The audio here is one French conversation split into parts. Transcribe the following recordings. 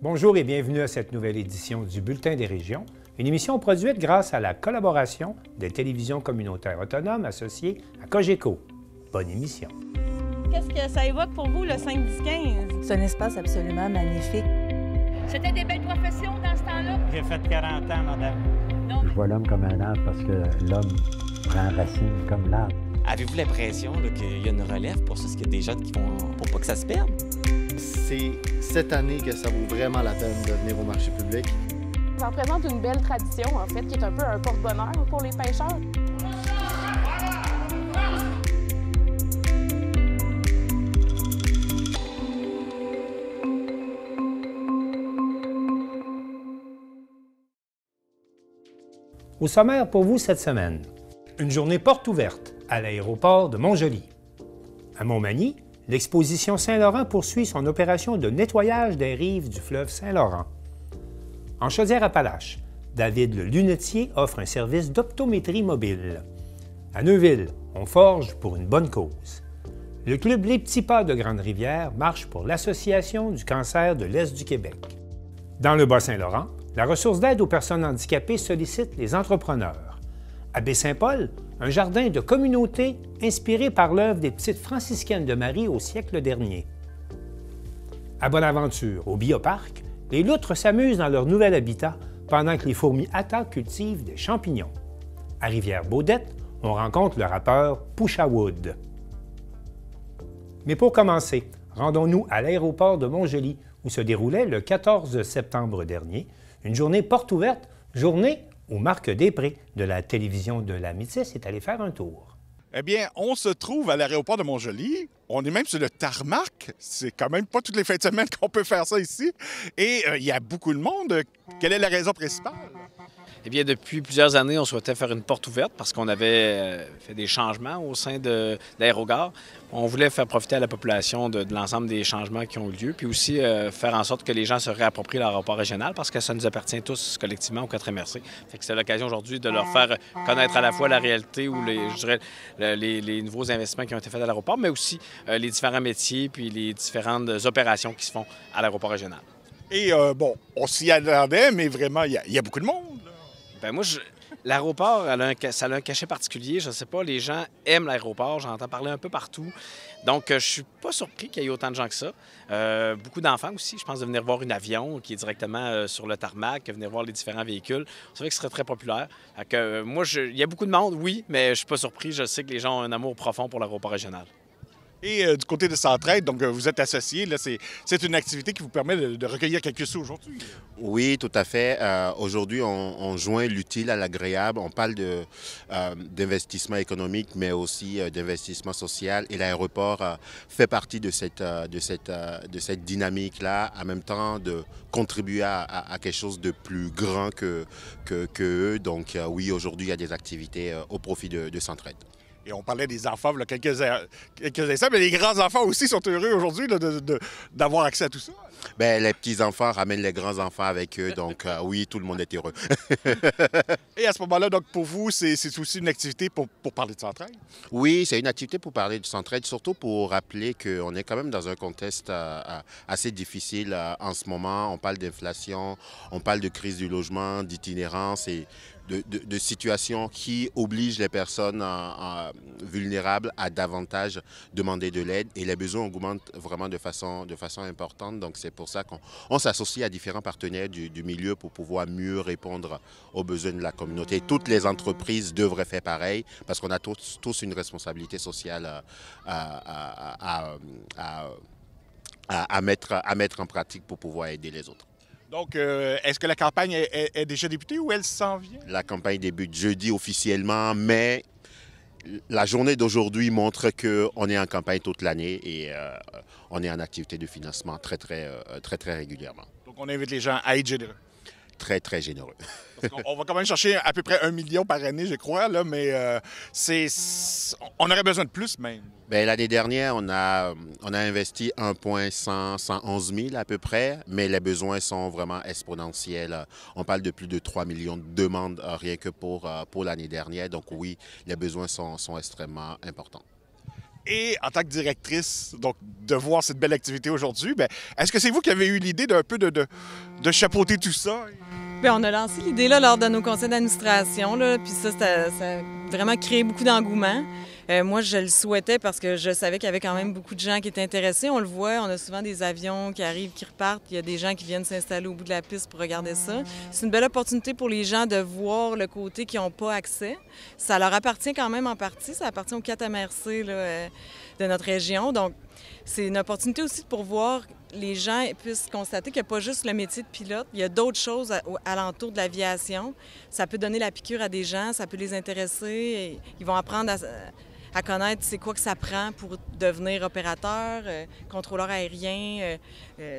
Bonjour et bienvenue à cette nouvelle édition du Bulletin des régions, une émission produite grâce à la collaboration des télévisions communautaires autonomes associées à Cogeco. Bonne émission. Qu'est-ce que ça évoque pour vous, le 5-10-15? C'est un espace absolument magnifique. C'était des belles professions dans ce temps-là? J'ai fait 40 ans, madame. Non. Je vois l'homme comme un arbre parce que l'homme prend racine comme l'arbre. Avez-vous l'impression qu'il y a une relève pour ça? Est-ce qu'il y a des jeunes qui vont... pour pas que ça se perde? C'est cette année que ça vaut vraiment la peine de venir au marché public. Ça représente une belle tradition, en fait, qui est un peu un porte-bonheur pour les pêcheurs. Au sommaire pour vous cette semaine, une journée porte ouverte à l'aéroport de Montjoly. À Montmagny, l'exposition Saint-Laurent poursuit son opération de nettoyage des rives du fleuve Saint-Laurent. En Chaudière-Appalaches, David le lunetier offre un service d'optométrie mobile. À Neuville, on forge pour une bonne cause. Le club Les Petits Pas de Grande-Rivière marche pour l'Association du cancer de l'Est du Québec. Dans le Bas-Saint-Laurent, la ressource d'aide aux personnes handicapées sollicite les entrepreneurs. À Baie-Saint-Paul, un jardin de communauté inspiré par l'œuvre des petites franciscaines de Marie au siècle dernier. À Bonaventure, au Bioparc, les loutres s'amusent dans leur nouvel habitat pendant que les fourmis attaquent cultivent des champignons. À Rivière-Baudette, on rencontre le rappeur Pusha Wood. Mais pour commencer, rendons-nous à l'aéroport de Montjoly, où se déroulait le 14 septembre dernier une journée porte ouverte, journée où Marc Després de la télévision de la Métis est allé faire un tour. Eh bien, on se trouve à l'aéroport de Montjoly. On est même sur le tarmac. C'est quand même pas toutes les fins de semaine qu'on peut faire ça ici. Et il y a beaucoup de monde. Quelle est la raison principale? Eh bien, depuis plusieurs années, on souhaitait faire une porte ouverte parce qu'on avait fait des changements au sein de l'aérogare. On voulait faire profiter à la population de l'ensemble des changements qui ont eu lieu, puis aussi faire en sorte que les gens se réapproprient l'aéroport régional parce que ça nous appartient tous collectivement au 4 MRC. Fait que c'est l'occasion aujourd'hui de leur faire connaître à la fois la réalité ou les nouveaux investissements qui ont été faits à l'aéroport, mais aussi les différents métiers puis les différentes opérations qui se font à l'aéroport régional. Et bon, on s'y attendait, mais vraiment, il y a beaucoup de monde. Bien, moi, l'aéroport, ça a un cachet particulier. Je ne sais pas, les gens aiment l'aéroport. J'entends parler un peu partout. Donc, je ne suis pas surpris qu'il y ait autant de gens que ça. Beaucoup d'enfants aussi, je pense, de venir voir un avion qui est directement sur le tarmac, de venir voir les différents véhicules. C'est vrai que ce serait très populaire. Moi, il y a beaucoup de monde, oui, mais je ne suis pas surpris. Je sais que les gens ont un amour profond pour l'aéroport régional. Et du côté de Centraide, donc vous êtes associés, là, c'est une activité qui vous permet de recueillir quelques sous aujourd'hui. Oui, tout à fait. Aujourd'hui, on joint l'utile à l'agréable. On parle d'investissement économique, mais aussi d'investissement social. Et l'aéroport fait partie de cette dynamique-là, en même temps de contribuer à quelque chose de plus grand que eux. Donc oui, aujourd'hui, il y a des activités au profit de Centraide. Et on parlait des enfants, là, quelques instants, mais les grands-enfants aussi sont heureux aujourd'hui d'avoir accès à tout ça. Bien, les petits-enfants ramènent les grands-enfants avec eux, donc oui, tout le monde est heureux. Et à ce moment-là, donc pour vous, c'est aussi une activité pour parler de Centraide? Oui, c'est une activité pour parler de Centraide, surtout pour rappeler qu'on est quand même dans un contexte assez difficile en ce moment. On parle d'inflation, on parle de crise du logement, d'itinérance et de situations qui obligent les personnes vulnérables à davantage demander de l'aide et les besoins augmentent vraiment de façon importante. Donc c'est pour ça qu'on s'associe à différents partenaires du milieu pour pouvoir mieux répondre aux besoins de la communauté. Et toutes les entreprises devraient faire pareil parce qu'on a tous une responsabilité sociale à mettre en pratique pour pouvoir aider les autres. Donc, est-ce que la campagne est déjà débutée ou elle s'en vient? La campagne débute jeudi officiellement, mais la journée d'aujourd'hui montre qu'on est en campagne toute l'année et on est en activité de financement très régulièrement. Donc, on invite les gens à être généreux. Très, très généreux. On va quand même chercher à peu près 1 million par année, je crois, là, mais on aurait besoin de plus même. Bien, l'année dernière, on a investi 1,111 000 à peu près, mais les besoins sont vraiment exponentiels. On parle de plus de 3 millions de demandes rien que pour l'année dernière. Donc oui, les besoins sont extrêmement importants. Et en tant que directrice, donc de voir cette belle activité aujourd'hui, bien, est-ce que c'est vous qui avez eu l'idée d'un peu de chapeauter tout ça? Bien, on a lancé l'idée là, lors de nos conseils d'administration, là, puis ça a vraiment créé beaucoup d'engouement. Moi, je le souhaitais parce que je savais qu'il y avait quand même beaucoup de gens qui étaient intéressés. On le voit, on a souvent des avions qui arrivent, qui repartent. Il y a des gens qui viennent s'installer au bout de la piste pour regarder ça. C'est une belle opportunité pour les gens de voir le côté qui n'ont pas accès. Ça leur appartient quand même en partie. Ça appartient aux 4 MRC là, de notre région. Donc, c'est une opportunité aussi pour voir les gens puissent constater qu'il n'y a pas juste le métier de pilote, il y a d'autres choses alentour de l'aviation. Ça peut donner la piqûre à des gens, ça peut les intéresser. Et ils vont apprendre à connaître c'est quoi que ça prend pour devenir opérateur, contrôleur aérien,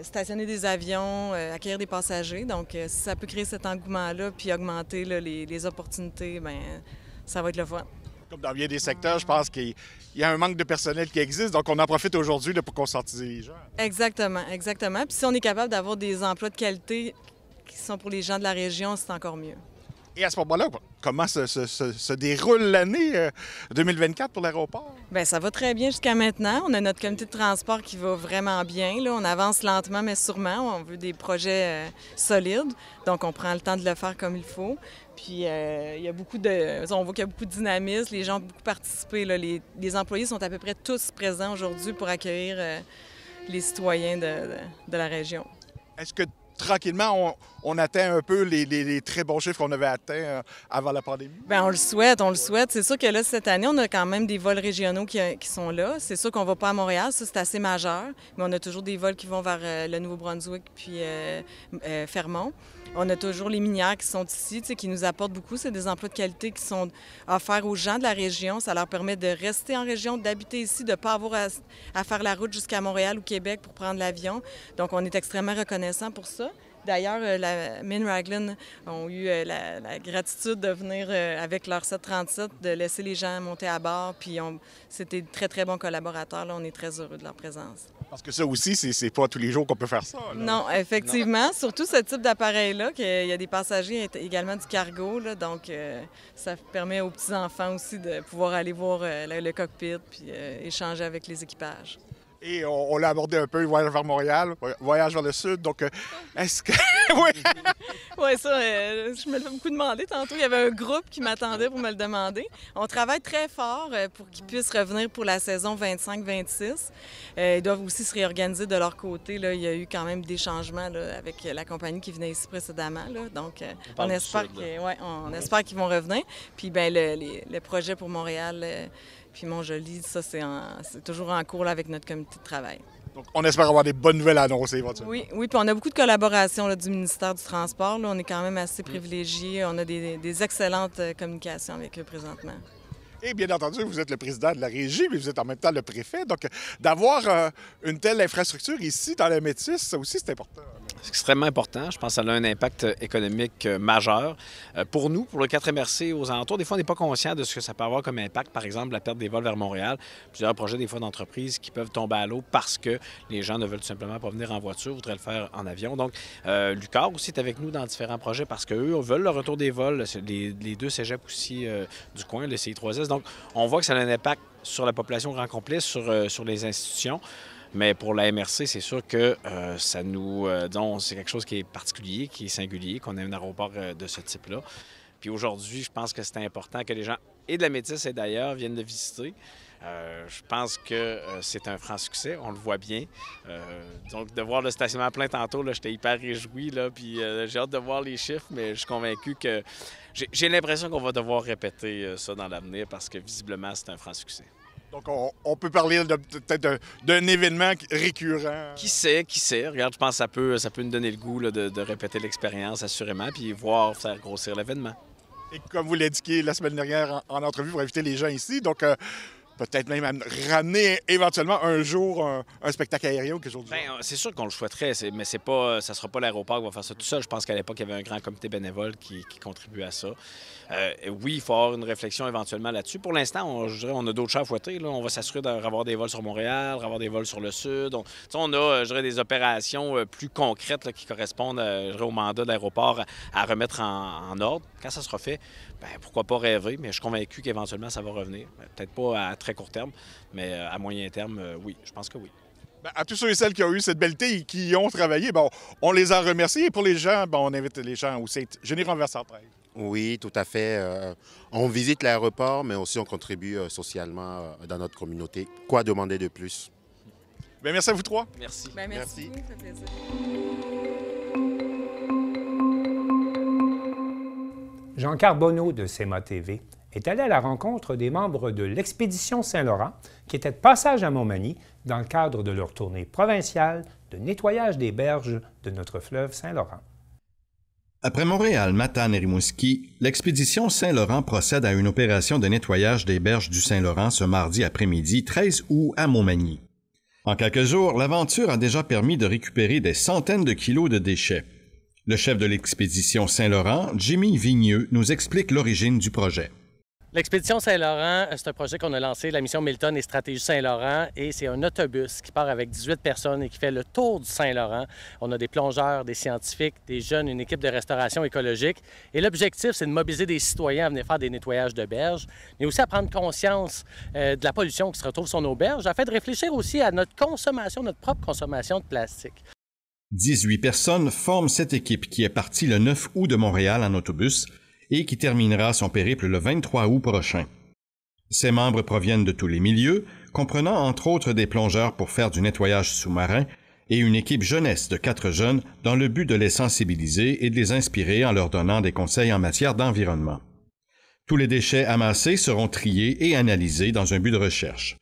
stationner des avions, accueillir des passagers. Donc, si ça peut créer cet engouement-là puis augmenter là, les opportunités, bien, ça va être le fun. Comme dans bien des secteurs, je pense qu'il y a un manque de personnel qui existe, donc on en profite aujourd'hui pour conscientiser les gens. Exactement, exactement. Puis si on est capable d'avoir des emplois de qualité qui sont pour les gens de la région, c'est encore mieux. Et à ce moment-là, comment se déroule l'année 2024 pour l'aéroport? Bien, ça va très bien jusqu'à maintenant. On a notre comité de transport qui va vraiment bien. Là, on avance lentement, mais sûrement. On veut des projets solides, donc on prend le temps de le faire comme il faut. Puis, il y a beaucoup on voit qu'il y a beaucoup de dynamisme. Les gens ont beaucoup participé. Là. Les employés sont à peu près tous présents aujourd'hui pour accueillir les citoyens de la région. Est-ce que tranquillement, on atteint un peu les très bons chiffres qu'on avait atteints avant la pandémie? Bien, on le souhaite, on le souhaite. C'est sûr que là, cette année, on a quand même des vols régionaux qui sont là. C'est sûr qu'on ne va pas à Montréal, ça, c'est assez majeur. Mais on a toujours des vols qui vont vers le Nouveau-Brunswick puis Fermont. On a toujours les minières qui sont ici, qui nous apportent beaucoup. C'est des emplois de qualité qui sont offerts aux gens de la région. Ça leur permet de rester en région, d'habiter ici, de ne pas avoir à faire la route jusqu'à Montréal ou Québec pour prendre l'avion. Donc, on est extrêmement reconnaissant pour ça. D'ailleurs, la Mine Raglan ont eu la gratitude de venir avec leur 737, de laisser les gens monter à bord. Puis c'était de très, très bons collaborateurs. Là, on est très heureux de leur présence. Parce que ça aussi, c'est pas tous les jours qu'on peut faire ça. Là. Non, effectivement. Non. Surtout ce type d'appareil-là, qu'il y a des passagers également du cargo. Là, donc, ça permet aux petits-enfants aussi de pouvoir aller voir le cockpit puis échanger avec les équipages. Et on l'a abordé un peu, voyage vers Montréal, voyage vers le sud. Donc, est-ce que... oui, oui, ça, je me l'ai beaucoup demandé tantôt. Il y avait un groupe qui m'attendait pour me le demander. On travaille très fort pour qu'ils puissent revenir pour la saison 25-26. Ils doivent aussi se réorganiser de leur côté. Là. Il y a eu quand même des changements là, avec la compagnie qui venait ici précédemment. Là. Donc, on espère qu'ils vont revenir. Puis, bien, le projet pour Montréal... Puis Mont-Joli, ça, c'est toujours en cours là, avec notre comité de travail. Donc, on espère avoir des bonnes nouvelles à annoncer éventuellement. Oui, puis on a beaucoup de collaboration là, du ministère du Transport. Là. On est quand même assez privilégiés. On a des excellentes communications avec eux présentement. Et bien entendu, vous êtes le président de la régie, mais vous êtes en même temps le préfet. Donc, d'avoir une telle infrastructure ici, dans la Métis, ça aussi, c'est important. C'est extrêmement important. Je pense que ça a un impact économique majeur. Pour nous, pour le 4 MRC aux alentours, des fois, on n'est pas conscient de ce que ça peut avoir comme impact. Par exemple, la perte des vols vers Montréal. Plusieurs projets, des fois, d'entreprises qui peuvent tomber à l'eau parce que les gens ne veulent tout simplement pas venir en voiture, voudraient le faire en avion. Donc, Lucar aussi est avec nous dans différents projets parce qu'eux veulent le retour des vols. Les deux cégeps aussi du coin, le CI3S. Donc, on voit que ça a un impact sur la population grand complet, sur les institutions. Mais pour la MRC, c'est sûr que ça nous... disons, c'est quelque chose qui est particulier, qui est singulier, qu'on ait un aéroport de ce type-là. Puis aujourd'hui, je pense que c'est important que les gens, et de la Métis et d'ailleurs, viennent le visiter. Je pense que c'est un franc succès, on le voit bien. Donc, de voir le stationnement plein tantôt, j'étais hyper réjoui, là, puis j'ai hâte de voir les chiffres, mais je suis convaincu que... J'ai l'impression qu'on va devoir répéter ça dans l'avenir parce que visiblement, c'est un franc succès. Donc, on peut parler peut-être d'un événement récurrent. Qui sait? Regarde, je pense que ça peut nous donner le goût là, de répéter l'expérience, assurément, puis voir faire grossir l'événement. Et comme vous l'indiquiez la semaine dernière en entrevue pour inviter les gens ici, donc peut-être même ramener éventuellement un jour un spectacle aérien ou quelque chose du genre. C'est sûr qu'on le souhaiterait, mais ça ne sera pas l'aéroport qui va faire ça tout seul. Je pense qu'à l'époque, il y avait un grand comité bénévole qui contribuait à ça. Oui, il faut avoir une réflexion éventuellement là-dessus. Pour l'instant, je dirais, on a d'autres chats à fouetter. Là. On va s'assurer d'avoir des vols sur Montréal, d'avoir des vols sur le Sud. On a, je dirais, des opérations plus concrètes là, qui correspondent au mandat d'aéroport à remettre en ordre. Quand ça sera fait, pourquoi pas rêver, mais je suis convaincu qu'éventuellement, ça va revenir. Peut-être pas à très très court terme. Mais à moyen terme, oui, je pense que oui. Ben, à tous ceux et celles qui ont eu cette belleté et qui y ont travaillé, bon, on les en remercie. Et pour les gens, bon, on invite les gens aussi à être généreux envers Centraide. Oui, tout à fait. On visite l'aéroport, mais aussi on contribue socialement dans notre communauté. Quoi demander de plus? Bien, merci à vous trois. Merci. Bien, merci beaucoup, ça fait plaisir. Jean Carbonneau de CEMA TV est allé à la rencontre des membres de l'Expédition Saint-Laurent qui étaient de passage à Montmagny dans le cadre de leur tournée provinciale de nettoyage des berges de notre fleuve Saint-Laurent. Après Montréal, Matane et Rimouski, l'Expédition Saint-Laurent procède à une opération de nettoyage des berges du Saint-Laurent ce mardi après-midi 13 août à Montmagny. En quelques jours, l'aventure a déjà permis de récupérer des centaines de kilos de déchets. Le chef de l'Expédition Saint-Laurent, Jimmy Vigneux, nous explique l'origine du projet. L'Expédition Saint-Laurent, c'est un projet qu'on a lancé, la mission Milton et Stratégie Saint-Laurent, et c'est un autobus qui part avec 18 personnes et qui fait le tour du Saint-Laurent. On a des plongeurs, des scientifiques, des jeunes, une équipe de restauration écologique. Et l'objectif, c'est de mobiliser des citoyens à venir faire des nettoyages de berges, mais aussi à prendre conscience de la pollution qui se retrouve sur nos berges, afin de réfléchir aussi à notre consommation, notre propre consommation de plastique. 18 personnes forment cette équipe qui est partie le 9 août de Montréal en autobus et qui terminera son périple le 23 août prochain. Ses membres proviennent de tous les milieux, comprenant entre autres des plongeurs pour faire du nettoyage sous-marin et une équipe jeunesse de 4 jeunes dans le but de les sensibiliser et de les inspirer en leur donnant des conseils en matière d'environnement. Tous les déchets amassés seront triés et analysés dans un but de recherche.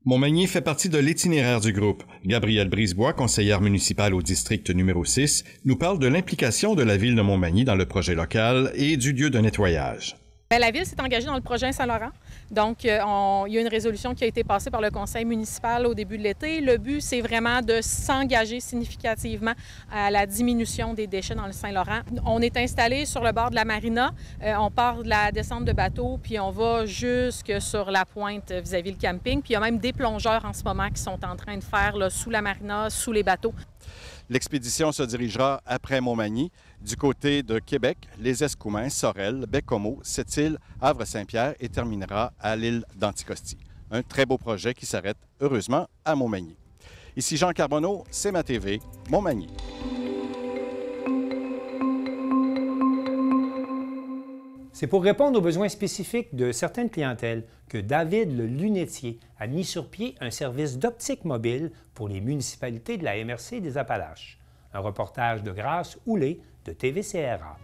Montmagny fait partie de l'itinéraire du groupe. Gabrielle Brisebois, conseillère municipale au district numéro 6, nous parle de l'implication de la ville de Montmagny dans le projet local et du lieu de nettoyage. La ville s'est engagée dans le projet Saint-Laurent. Donc, il y a une résolution qui a été passée par le conseil municipal au début de l'été. Le but, c'est vraiment de s'engager significativement à la diminution des déchets dans le Saint-Laurent. On est installé sur le bord de la marina. On part de la descente de bateau, puis on va jusque sur la pointe vis-à-vis le camping. Puis il y a même des plongeurs en ce moment qui sont en train de faire là, sous la marina, sous les bateaux. L'expédition se dirigera après Montmagny, du côté de Québec, les Escoumins, Sorel, Baie-Comeau, Sept-Îles, Havre-Saint-Pierre et terminera à l'île d'Anticosti. Un très beau projet qui s'arrête heureusement à Montmagny. Ici Jean Carbonneau, CEMA TV, Montmagny. C'est pour répondre aux besoins spécifiques de certaines clientèles que David le Lunetier a mis sur pied un service d'optique mobile pour les municipalités de la MRC des Appalaches. Un reportage de Grâce Houlé de TVCRA.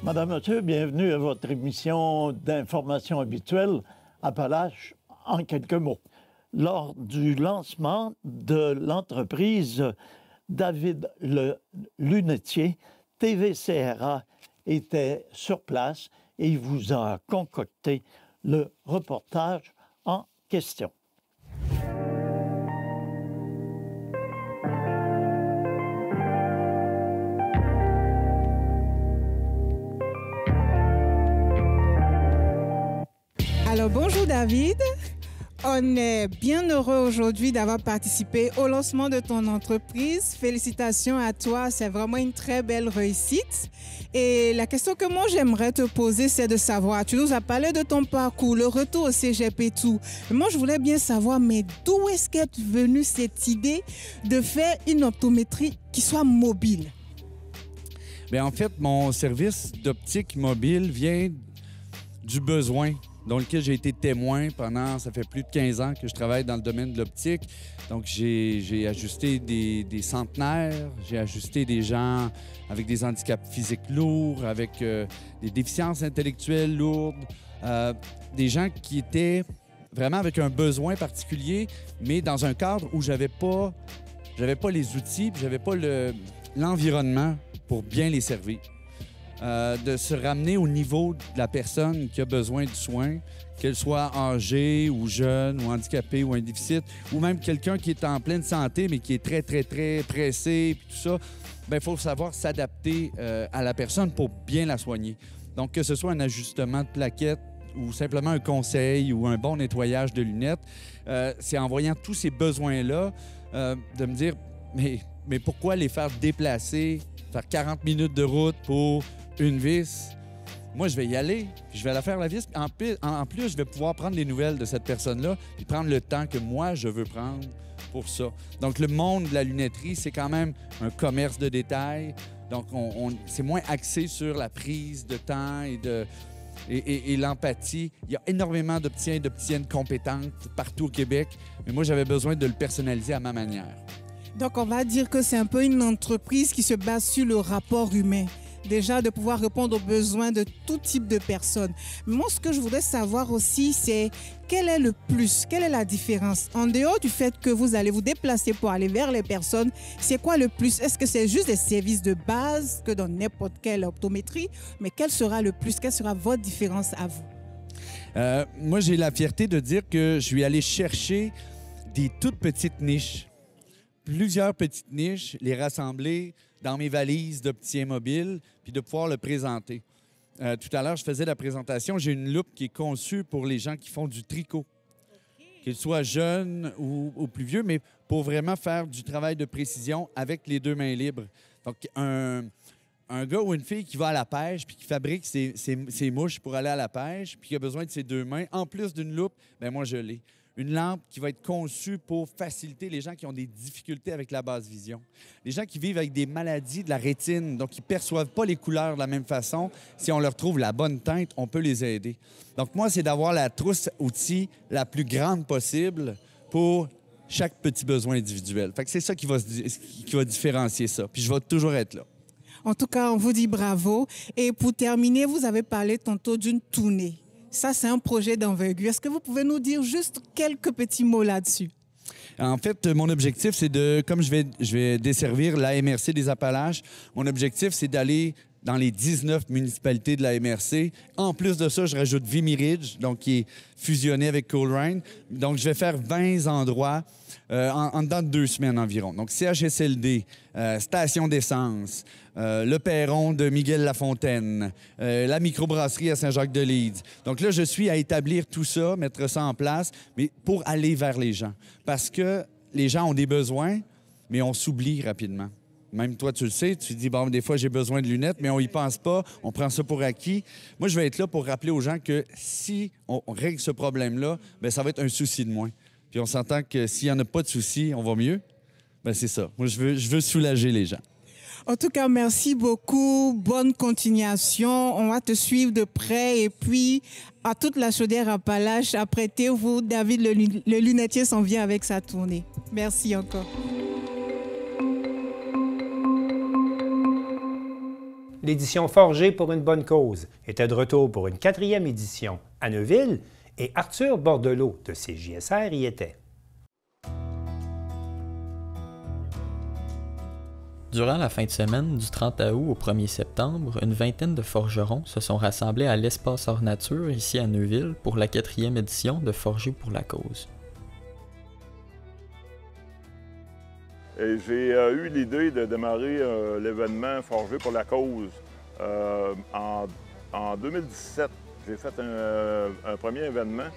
Madame, Monsieur, bienvenue à votre émission d'information habituelle Appalaches en quelques mots. Lors du lancement de l'entreprise David le Lunetier, TVCRA était sur place et il vous a concocté le reportage en question. Alors bonjour David, on est bien heureux aujourd'hui d'avoir participé au lancement de ton entreprise. Félicitations à toi, c'est vraiment une très belle réussite. Et la question que moi j'aimerais te poser, c'est de savoir, tu nous as parlé de ton parcours, le retour au cégep et tout. Mais moi je voulais bien savoir, mais d'où est-ce qu'est venue cette idée de faire une optométrie qui soit mobile? Bien, en fait, mon service d'optique mobile vient du besoin dans lequel j'ai été témoin pendant, ça fait plus de 15 ans que je travaille dans le domaine de l'optique. Donc, j'ai ajusté des centenaires, j'ai ajusté des gens avec des handicaps physiques lourds, avec des déficiences intellectuelles lourdes, des gens qui étaient vraiment avec un besoin particulier, mais dans un cadre où j'avais pas les outils, puis j'avais pas l'environnement pour bien les servir. De se ramener au niveau de la personne qui a besoin du soin, qu'elle soit âgée ou jeune ou handicapée ou un déficit, ou même quelqu'un qui est en pleine santé mais qui est très, très, très pressé, puis tout ça, bien, il faut savoir s'adapter à la personne pour bien la soigner. Donc, que ce soit un ajustement de plaquettes ou simplement un conseil ou un bon nettoyage de lunettes, c'est en voyant tous ces besoins-là de me dire, mais pourquoi les faire déplacer, faire 40 minutes de route pour une vis moi, je vais y aller, puis je vais la faire la visite. En plus, je vais pouvoir prendre les nouvelles de cette personne-là puis prendre le temps que moi, je veux prendre pour ça. Donc, le monde de la lunetterie, c'est quand même un commerce de détail. Donc, c'est moins axé sur la prise de temps et l'empathie. Il y a énormément d'opticiens et d'opticiennes compétentes partout au Québec, mais moi, j'avais besoin de le personnaliser à ma manière. Donc, on va dire que c'est un peu une entreprise qui se base sur le rapport humain. Déjà, de pouvoir répondre aux besoins de tout type de personnes. Mais moi, ce que je voudrais savoir aussi, c'est quel est le plus, quelle est la différence? En dehors du fait que vous allez vous déplacer pour aller vers les personnes, c'est quoi le plus? Est-ce que c'est juste des services de base que dans n'importe quelle optométrie? Mais quel sera le plus? Quelle sera votre différence à vous? Moi, j'ai la fierté de dire que je suis allé chercher des toutes petites niches. Plusieurs petites niches, les rassembler dans mes valises d'opticien mobile, puis de pouvoir le présenter. Tout à l'heure, je faisais la présentation. J'ai une loupe qui est conçue pour les gens qui font du tricot, qu'ils soient jeunes ou plus vieux, mais pour vraiment faire du travail de précision avec les deux mains libres. Donc, un gars ou une fille qui va à la pêche puis qui fabrique ses mouches pour aller à la pêche puis qui a besoin de ses deux mains, en plus d'une loupe, bien moi, je l'ai. Une lampe qui va être conçue pour faciliter les gens qui ont des difficultés avec la basse vision. Les gens qui vivent avec des maladies de la rétine, donc qui ne perçoivent pas les couleurs de la même façon. Si on leur trouve la bonne teinte, on peut les aider. Donc moi, c'est d'avoir la trousse outils la plus grande possible pour chaque petit besoin individuel. Fait que c'est ça qui va différencier ça. Puis je vais toujours être là. En tout cas, on vous dit bravo. Et pour terminer, vous avez parlé tantôt d'une tournée. Ça, c'est un projet d'envergure. Est-ce que vous pouvez nous dire juste quelques petits mots là-dessus? En fait, mon objectif, c'est de, comme je vais desservir la MRC des Appalaches, mon objectif, c'est d'aller dans les 19 municipalités de la MRC. En plus de ça, je rajoute Vimy Ridge, donc qui est fusionné avec Coleraine. Donc, je vais faire 20 endroits en dedans de 2 semaines environ. Donc, CHSLD, station d'essence, le perron de Miguel-Lafontaine, la microbrasserie à Saint-Jacques-de-Leeds. Donc là, je suis à établir tout ça, mettre ça en place, mais pour aller vers les gens. Parce que les gens ont des besoins, mais on s'oublie rapidement. Même toi, tu le sais, tu te dis, bon, des fois, j'ai besoin de lunettes, mais on y pense pas, on prend ça pour acquis. Moi, je vais être là pour rappeler aux gens que si on règle ce problème-là, bien, ça va être un souci de moins. Puis on s'entend que s'il n'y en a pas de souci, on va mieux. Bien, c'est ça. Moi, je veux soulager les gens. En tout cas, merci beaucoup. Bonne continuation. On va te suivre de près. Et puis, à toute la chaudière Appalaches, apprêtez-vous. David, le lunetier, s'en vient avec sa tournée. Merci encore. L'édition Forgé pour une bonne cause était de retour pour une 4e édition à Neuville et Arthur Bordelot de CJSR y était. Durant la fin de semaine du 30 août au 1er septembre, une vingtaine de forgerons se sont rassemblés à l'Espace Hors Nature ici à Neuville pour la 4e édition de Forgé pour la cause. J'ai eu l'idée de démarrer l'événement Forgé pour la cause en 2017. J'ai fait un premier événement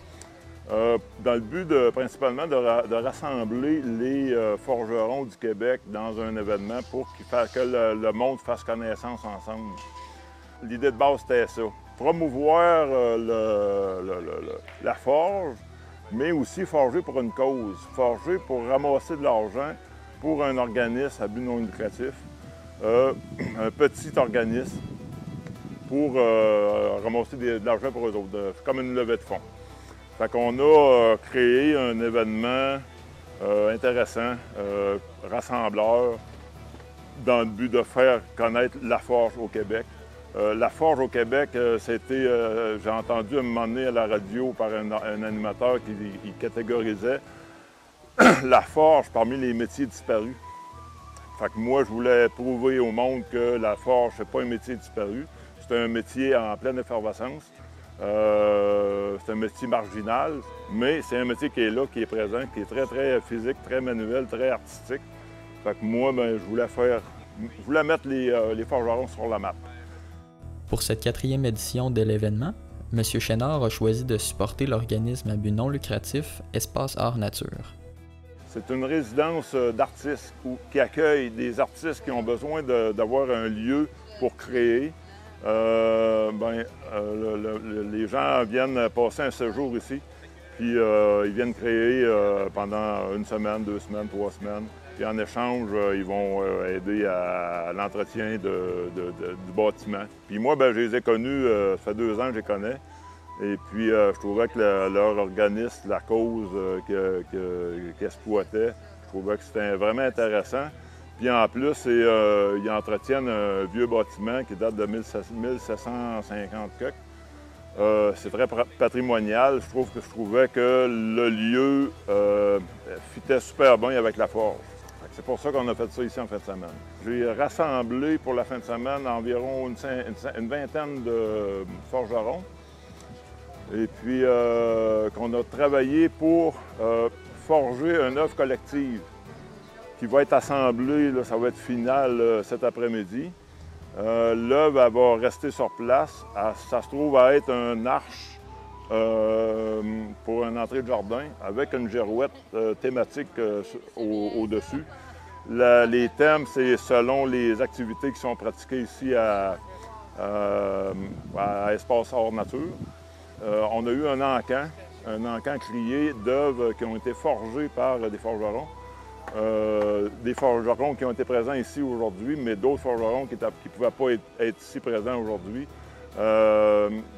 dans le but principalement de rassembler les forgerons du Québec dans un événement pour que le monde fasse connaissance ensemble. L'idée de base, c'était ça. Promouvoir la forge, mais aussi forger pour une cause. Forger pour ramasser de l'argent pour un organisme à but non lucratif, un petit organisme pour ramasser de l'argent pour eux autres, comme une levée de fonds. Fait qu'on a créé un événement intéressant, rassembleur, dans le but de faire connaître la forge au Québec. La forge au Québec, c'était, j'ai entendu un moment donné à la radio par un animateur qui catégorisait la forge parmi les métiers disparus. Fait que moi, je voulais prouver au monde que la forge, c'est pas un métier disparu. C'est un métier en pleine effervescence. C'est un métier marginal, mais c'est un métier qui est là, qui est présent, qui est très, très physique, très manuel, très artistique. Fait que moi, ben, je voulais mettre les forgerons sur la map. Pour cette 4e édition de l'événement, M. Chénard a choisi de supporter l'organisme à but non lucratif Espace Hors Nature. C'est une résidence d'artistes qui accueille des artistes qui ont besoin d'avoir un lieu pour créer. Les gens viennent passer un séjour ici, puis ils viennent créer pendant 1 semaine, 2 semaines, 3 semaines. Puis en échange, ils vont aider à l'entretien du bâtiment. Puis moi, je les ai connus, ça fait 2 ans que je les connais. Et puis je trouvais que leur organisme, la cause qu'ils exploitaient, je trouvais que c'était vraiment intéressant. Puis en plus, ils entretiennent un vieux bâtiment qui date de 1750 quelque. C'est très patrimonial. Je trouvais que le lieu fitait super bien avec la forge. C'est pour ça qu'on a fait ça ici en fin de semaine. J'ai rassemblé pour la fin de semaine environ une vingtaine de forgerons. Et puis qu'on a travaillé pour forger une œuvre collective qui va être assemblée, là, ça va être final cet après-midi. L'œuvre, elle va rester sur place. Ça se trouve à être un arche pour une entrée de jardin avec une girouette thématique au-dessus. Les thèmes, c'est selon les activités qui sont pratiquées ici à Espace Hors Nature. On a eu un encan crié d'œuvres qui ont été forgées par des forgerons. Des forgerons qui ont été présents ici aujourd'hui, mais d'autres forgerons qui ne pouvaient pas être ici présents aujourd'hui,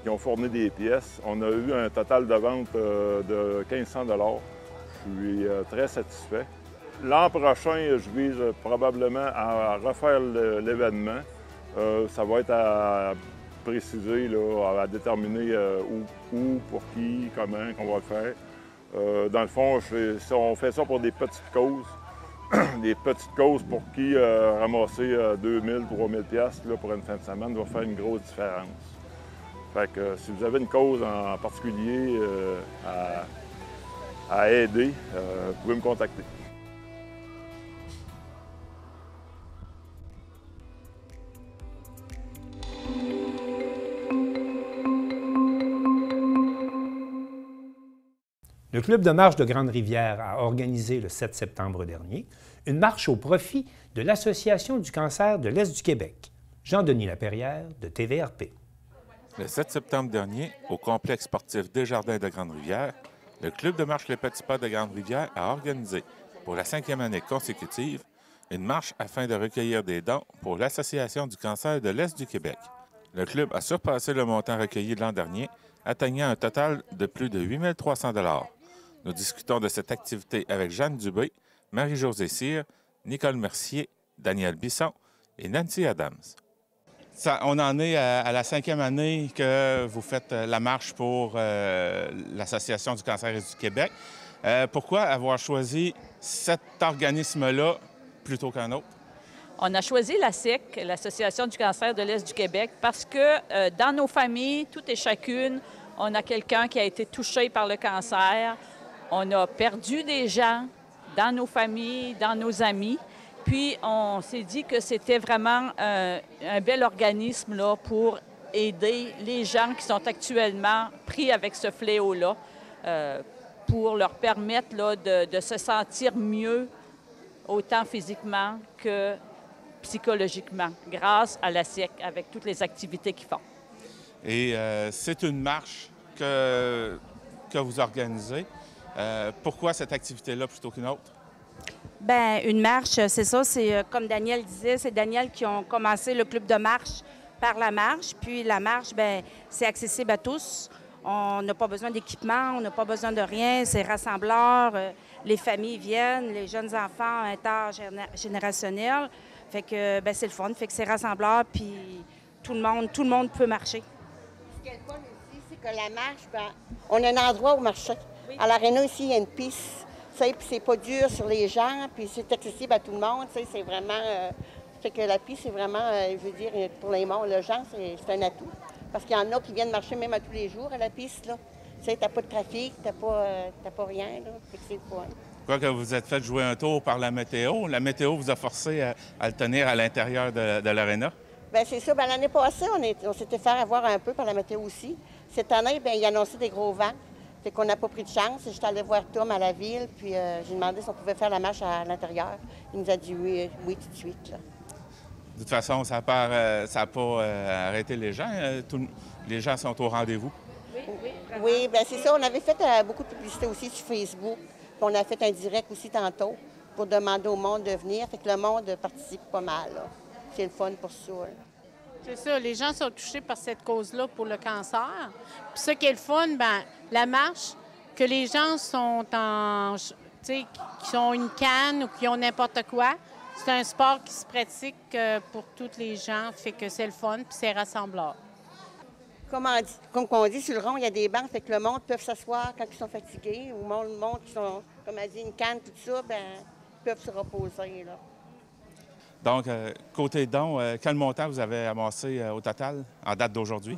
qui ont fourni des pièces. On a eu un total de vente de 1 500 $. Je suis très satisfait. L'an prochain, je vise probablement à refaire l'événement. Ça va être à préciser, là, à déterminer où, pour qui, comment qu'on va le faire. Dans le fond, on fait ça pour des petites causes. Des petites causes pour qui ramasser 2 000, 3 000 $ pour une fin de semaine va faire une grosse différence. Fait que si vous avez une cause en particulier à aider, vous pouvez me contacter. Le Club de marche de Grande-Rivière a organisé le 7 septembre dernier une marche au profit de l'Association du cancer de l'Est du Québec. Jean-Denis Laperrière de TVRP. Le 7 septembre dernier, au complexe sportif Desjardins de Grande-Rivière, le Club de marche Les Petits Pas de Grande-Rivière a organisé, pour la 5e année consécutive, une marche afin de recueillir des dons pour l'Association du cancer de l'Est du Québec. Le club a surpassé le montant recueilli l'an dernier, atteignant un total de plus de 8 300 $. Nous discutons de cette activité avec Jeanne Dubé, Marie-Josée Cyr, Nicole Mercier, Daniel Bisson et Nancy Adams. On en est à la 5e année que vous faites la marche pour l'Association du cancer du Québec. Pourquoi avoir choisi cet organisme-là plutôt qu'un autre? On a choisi l'ASIC, l'Association du cancer de l'Est du Québec, parce que dans nos familles, toutes et chacune, on a quelqu'un qui a été touché par le cancer. On a perdu des gens dans nos familles, dans nos amis. Puis, on s'est dit que c'était vraiment un bel organisme là, pour aider les gens qui sont actuellement pris avec ce fléau-là, pour leur permettre là, de se sentir mieux, autant physiquement que psychologiquement, grâce à la SIEC, avec toutes les activités qu'ils font. Et c'est une marche que vous organisez. Pourquoi cette activité-là plutôt qu'une autre? Bien, une marche, c'est ça, c'est comme Daniel disait, c'est Daniel qui ont commencé le club de marche par la marche. Puis la marche, bien, c'est accessible à tous. On n'a pas besoin d'équipement, on n'a pas besoin de rien, c'est rassembleur. Les familles viennent, les jeunes enfants intergénérationnels. Fait que, bien, c'est le fun, fait que c'est rassembleur, puis tout le monde peut marcher. Ce qui est le fun ici, c'est que la marche, bien, on a un endroit où marcher. Oui. À l'aréna, ici, il y a une piste. Puis c'est pas dur sur les gens, puis c'est accessible à tout le monde. C'est vraiment... fait que la piste, c'est vraiment, je veux dire, pour les gens, c'est un atout. Parce qu'il y en a qui viennent marcher même à tous les jours à la piste, là. Tu sais, t'as pas de trafic, t'as pas rien, là. Fait que c'est le fun. Quoi que vous êtes fait jouer un tour par la météo vous a forcé à le tenir à l'intérieur de l'aréna? Bien, c'est ça. Bien, l'année passée, on s'était fait avoir un peu par la météo aussi. Cette année, bien, il annonçait des gros vents. Fait qu'on n'a pas pris de chance. J'étais allée voir Tom à la ville, puis j'ai demandé si on pouvait faire la marche à l'intérieur. Il nous a dit oui tout de suite, là. De toute façon, ça n'a pas arrêté les gens. Les gens sont au rendez-vous. Oui, bien c'est ça. On avait fait beaucoup de publicité aussi sur Facebook. Puis on a fait un direct aussi tantôt pour demander au monde de venir. Fait que le monde participe pas mal. C'est le fun pour ça. Là. C'est ça. Les gens sont touchés par cette cause-là pour le cancer. Puis ce qui est le fun, bien, la marche, que les gens sont qui ont une canne ou qui ont n'importe quoi, c'est un sport qui se pratique pour tous les gens. Fait que c'est le fun, puis c'est rassembleur. Comme on dit, sur le rond, il y a des bancs, fait que le monde peut s'asseoir quand ils sont fatigués, ou le monde qui sont, comme elle dit, une canne, tout ça, bien, ils peuvent se reposer, là. Donc, côté dons, quel montant vous avez amassé au total en date d'aujourd'hui?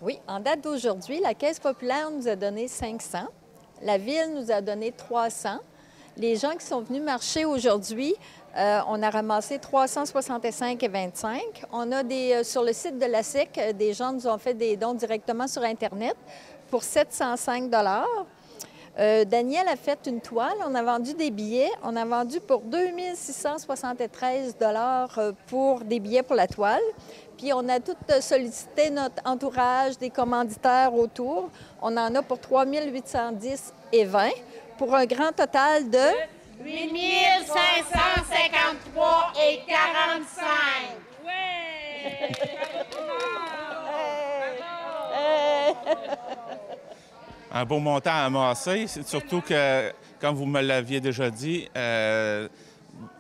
Oui, en date d'aujourd'hui, la Caisse populaire nous a donné 500. La Ville nous a donné 300. Les gens qui sont venus marcher aujourd'hui, on a ramassé 365,25. On a sur le site de la SIC, des gens nous ont fait des dons directement sur Internet pour 705 $. Daniel a fait une toile. On a vendu des billets. On a vendu pour 2673 $ pour des billets pour la toile. Puis on a tout sollicité notre entourage, des commanditaires autour. On en a pour 3810,20 pour un grand total de 8553,45. Ouais! Un beau montant à amasser, surtout que, comme vous me l'aviez déjà dit,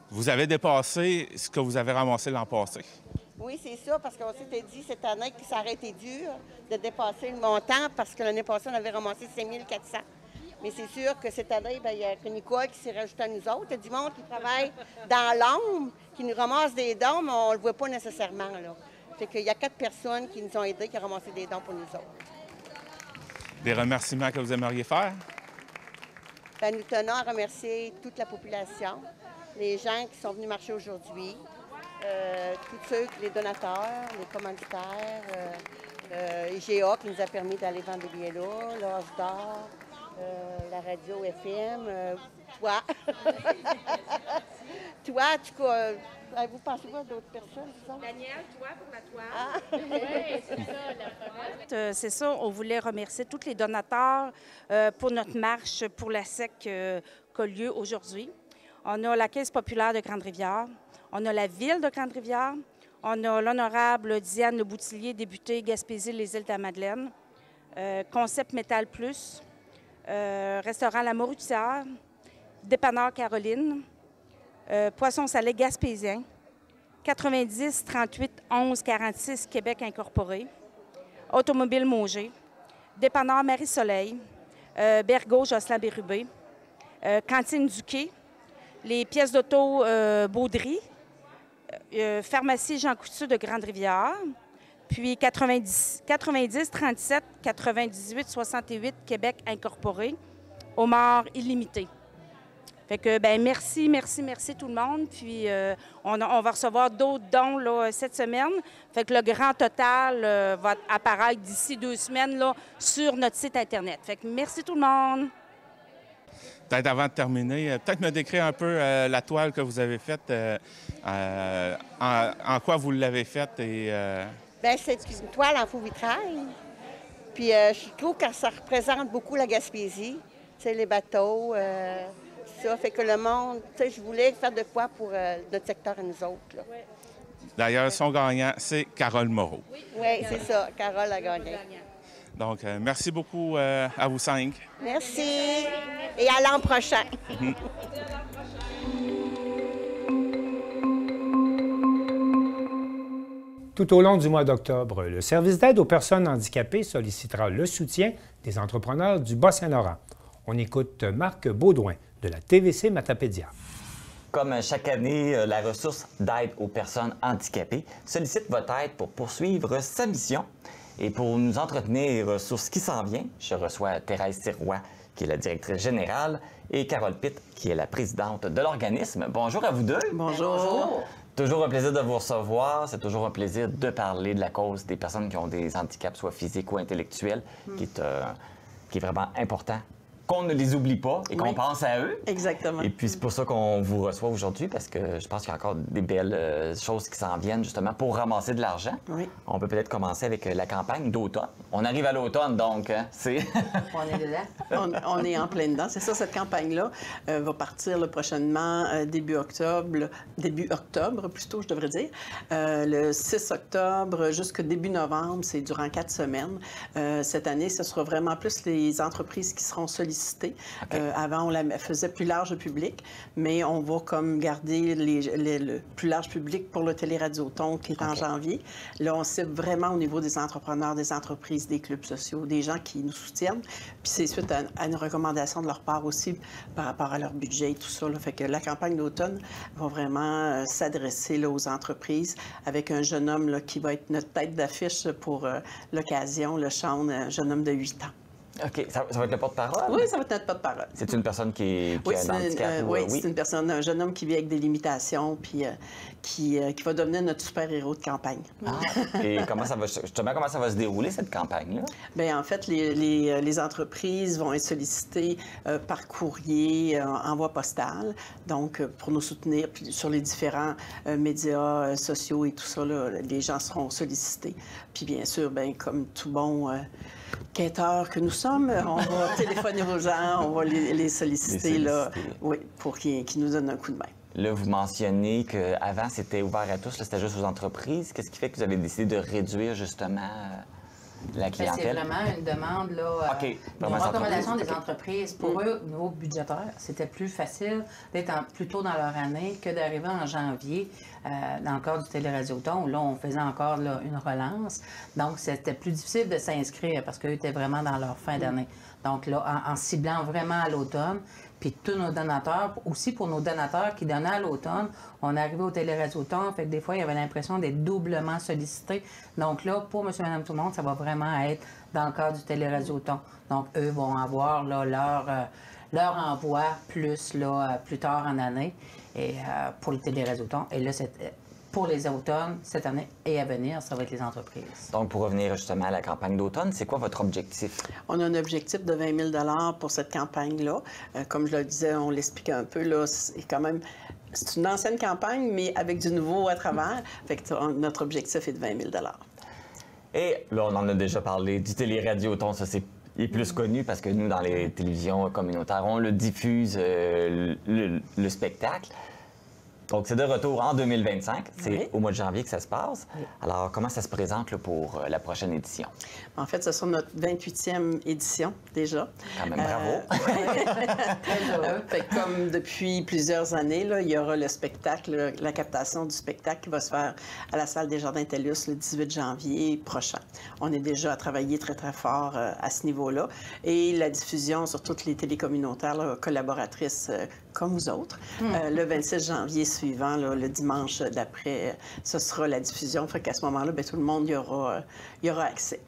vous avez dépassé ce que vous avez ramassé l'an passé. Oui, c'est ça, parce qu'on s'était dit cette année que ça aurait été dur de dépasser le montant, parce que l'année passée, on avait ramassé 5 400. Mais c'est sûr que cette année, bien, il y a Nicole qui s'est rajouté à nous autres. Il y a du monde qui travaille dans l'ombre, qui nous ramasse des dons, mais on ne le voit pas nécessairement, là. Fait qu'il y a 4 personnes qui nous ont aidés, qui ont ramassé des dons pour nous autres. Des remerciements que vous aimeriez faire? Bien, nous tenons à remercier toute la population, les gens qui sont venus marcher aujourd'hui, tous ceux, les donateurs, les commanditaires, IGA qui nous a permis d'aller vendre des billets là, l'Âge d'or, la radio FM, toi. Toi, vous pensez pas à d'autres personnes, c'est ça? Daniel, toi, pour la toile. Ah. Oui, c'est ça, la fameuse. C'est ça, on voulait remercier tous les donateurs pour notre marche pour la SEC qui a lieu aujourd'hui. On a la Caisse populaire de Grande-Rivière, on a la Ville de Grande-Rivière, on a l'honorable Diane Le Boutillier, députée Gaspésie-les-Îles-de-la-Madeleine, Concept Métal Plus, Restaurant La Mauritière, Dépanneur Caroline, Poisson Salé Gaspésien, 90 38 11 46 Québec Incorporé, Automobile Mauger, Dépanneur Marie-Soleil, Bergo Jocelyn Bérubé, Cantine du Quai, les pièces d'auto Baudry, Pharmacie Jean Coutu de Grande-Rivière, puis 90 37 98 68 Québec Incorporé, Homard Illimité. Fait que, bien, merci tout le monde. Puis, on va recevoir d'autres dons là, cette semaine. Fait que le grand total va apparaître d'ici 2 semaines là, sur notre site Internet. Fait que merci tout le monde. Peut-être avant de terminer, peut-être me décrire un peu la toile que vous avez faite, en quoi vous l'avez faite et... Bien, c'est une toile en faux vitrail. Puis, je trouve que ça représente beaucoup la Gaspésie. Tu sais, les bateaux... ça fait que le monde, tu sais, je voulais faire de quoi pour notre secteur à nous autres. Là. D'ailleurs, son gagnant, c'est Carole Moreau. Oui, c'est ça. Carole a gagné. Donc, merci beaucoup à vous 5. Merci. Et à l'an prochain. Tout au long du mois d'octobre, le service d'aide aux personnes handicapées sollicitera le soutien des entrepreneurs du Bas-Saint-Laurent. On écoute Marc Baudouin de la TVC Matapédia. Comme chaque année, la ressource d'aide aux personnes handicapées sollicite votre aide pour poursuivre sa mission. Et pour nous entretenir sur ce qui s'en vient, je reçois Thérèse Sirois, qui est la directrice générale, et Carole Pitt, qui est la présidente de l'organisme. Bonjour à vous deux. Bonjour. Toujours un plaisir de vous recevoir. C'est toujours un plaisir de parler de la cause des personnes qui ont des handicaps, soit physiques ou intellectuels, qui est vraiment important qu'on ne les oublie pas et qu'on Oui. pense à eux. Exactement. Et puis, c'est pour ça qu'on vous reçoit aujourd'hui, parce que je pense qu'il y a encore des belles choses qui s'en viennent, justement, pour ramasser de l'argent. Oui. On peut peut-être commencer avec la campagne d'automne. On arrive à l'automne, donc, hein, c'est... On est dedans. On est en plein dedans. C'est ça, cette campagne-là va partir là, prochainement, début octobre, plutôt, je devrais dire. Le 6 octobre jusqu'au début novembre, c'est durant 4 semaines. Cette année, ce sera vraiment plus les entreprises qui seront sollicitées. Avant, on la faisait plus large au public, mais on va comme garder le plus large public pour le Téléradioton qui est en janvier. Là, on cible vraiment au niveau des entrepreneurs, des entreprises, des clubs sociaux, des gens qui nous soutiennent. Puis c'est suite à une recommandation de leur part aussi par rapport à leur budget et tout ça. Là. Fait que la campagne d'automne va vraiment s'adresser là, aux entreprises avec un jeune homme là, qui va être notre tête d'affiche pour l'occasion, le Sean, un jeune homme de 8 ans. OK. Ça va être le porte-parole? Oui, ça va être notre porte-parole. C'est une personne qui a un handicap? Oui, c'est une personne, un jeune homme qui vit avec des limitations, puis qui va devenir notre super-héros de campagne. Et comment ça va se dérouler, cette campagne-là? Bien, en fait, les entreprises vont être sollicitées par courrier, envoi postal, donc pour nous soutenir. Puis sur les différents médias sociaux et tout ça, là, les gens seront sollicités. Puis bien sûr, bien, comme tout bon quêteur que nous sommes, on va téléphoner aux gens, on va les solliciter, là, oui, pour qu'ils nous donnent un coup de main. Là, vous mentionnez qu'avant, c'était ouvert à tous, c'était juste aux entreprises. Qu'est-ce qui fait que vous avez décidé de réduire, justement, la clientèle? C'est vraiment une demande, là, une recommandation des entreprises. Pour eux, au niveau budgétaire, c'était plus facile d'être plus tôt dans leur année que d'arriver en janvier dans le cadre du Téléradioton, où là, on faisait encore là, une relance. Donc, c'était plus difficile de s'inscrire parce qu'eux étaient vraiment dans leur fin d'année. Donc là, en ciblant vraiment à l'automne, puis tous nos donateurs, aussi pour nos donateurs qui donnaient à l'automne, on est arrivé au Téléradioton, fait que des fois, il y avait l'impression d'être doublement sollicité. Donc là, pour Monsieur, Madame, tout le monde, ça va vraiment être dans le cadre du Téléradioton. Donc, eux vont avoir là, leur envoi plus tard en année et, pour le Téléradioton. Et là, pour les automnes, cette année et à venir, ça va être les entreprises. Donc, pour revenir justement à la campagne d'automne, c'est quoi votre objectif? On a un objectif de 20 000 pour cette campagne-là. Comme je le disais, on l'expliquait un peu, là, c'est une ancienne campagne, mais avec du nouveau à travers. Fait que notre objectif est de 20 000 Et là, on en a déjà parlé du Téléradioton, ça c'est plus connu parce que nous, dans les télévisions communautaires, on le diffuse, le spectacle. Donc, c'est de retour en 2025. C'est au mois de janvier que ça se passe. Oui. Alors, comment ça se présente là, pour la prochaine édition? En fait, ce sera notre 28e édition déjà. Quand même, bravo! Fait que comme depuis plusieurs années, là, il y aura le spectacle, la captation du spectacle qui va se faire à la salle des Jardins TELUS le 18 janvier prochain. On est déjà à travailler très, très fort à ce niveau-là. Et la diffusion sur toutes les télécommunautaires là, collaboratrices comme vous autres. Le 26 janvier suivant, là, le dimanche d'après, ce sera la diffusion. Fait qu'à ce moment-là, bien, tout le monde y aura accès.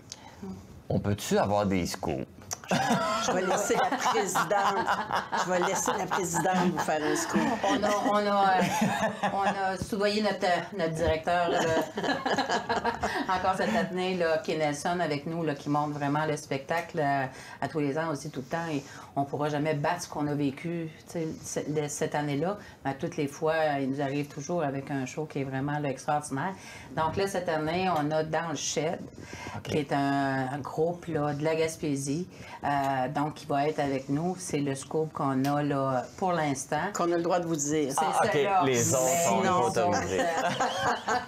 On peut-tu avoir des scoops? Je vais laisser la présidente. Je vais laisser la présidente vous faire un scoop. On a soudoyé notre directeur encore cette année, là, qui est Nelson avec nous, là, qui montre vraiment le spectacle à tous les ans aussi tout le temps. Et on ne pourra jamais battre ce qu'on a vécu cette année-là. Mais toutes les fois, il nous arrive toujours avec un show qui est vraiment là, extraordinaire. Donc là, cette année, on a Dans le Shed, qui est un groupe là, de la Gaspésie. Donc, qui va être avec nous. C'est le scoop qu'on a là pour l'instant. Qu'on a le droit de vous dire. OK. Les autres sont pas autorisés.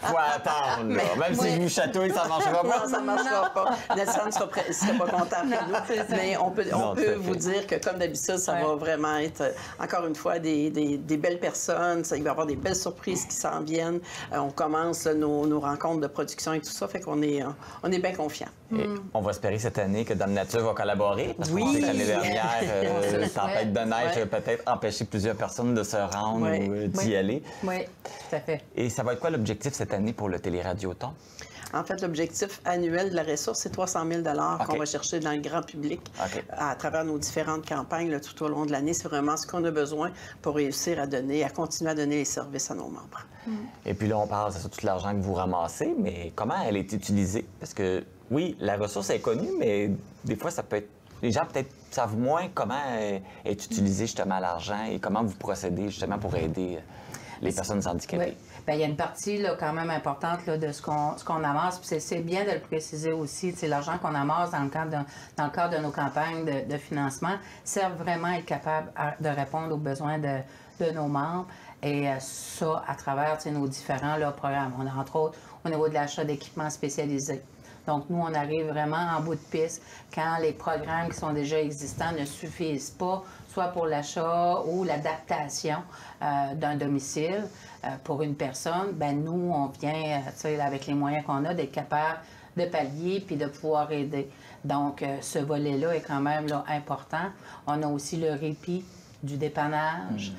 Faut attendre, là. Même si je vous chatouille, ça ne marchera pas. Non, ça ne marchera pas. Nelson ne sera pas content après nous. Mais on peut vous dire que, comme d'habitude, ça va vraiment être, encore une fois, des belles personnes. Il va y avoir des belles surprises qui s'en viennent. On commence là, nos rencontres de production et tout ça. Fait qu'on est bien confiants. On va espérer cette année que Dame Nature va collaborer. Parce qu'on sait que l'année dernière, tempête de neige a peut-être empêché plusieurs personnes de se rendre ou d'y aller. Oui, tout à fait. Et ça va être quoi l'objectif cette année pour le Téléradioton? En fait, l'objectif annuel de la ressource, c'est 300 000 qu'on va chercher dans le grand public à travers nos différentes campagnes là, tout au long de l'année. C'est vraiment ce qu'on a besoin pour réussir à continuer à donner les services à nos membres. Et puis là, on parle de tout l'argent que vous ramassez, mais comment elle est utilisée? Parce que, oui, la ressource est connue, mais des fois, ça peut être les gens peut-être savent moins comment est utilisé justement l'argent et comment vous procédez justement pour aider les personnes handicapées. Oui. Bien, il y a une partie là, quand même importante là, de ce qu'on amasse. Puis c'est bien de le préciser aussi. L'argent qu'on amasse dans le cadre de nos campagnes de financement sert vraiment à être capable de répondre aux besoins de nos membres. Et ça, à travers nos différents là, programmes. On a entre autres au niveau de l'achat d'équipements spécialisés. Donc, nous, on arrive vraiment en bout de piste quand les programmes qui sont déjà existants ne suffisent pas, soit pour l'achat ou l'adaptation d'un domicile pour une personne. Bien, nous, on vient, avec les moyens qu'on a, d'être capable de pallier puis de pouvoir aider. Donc, ce volet-là est quand même là, important. On a aussi le répit du dépannage.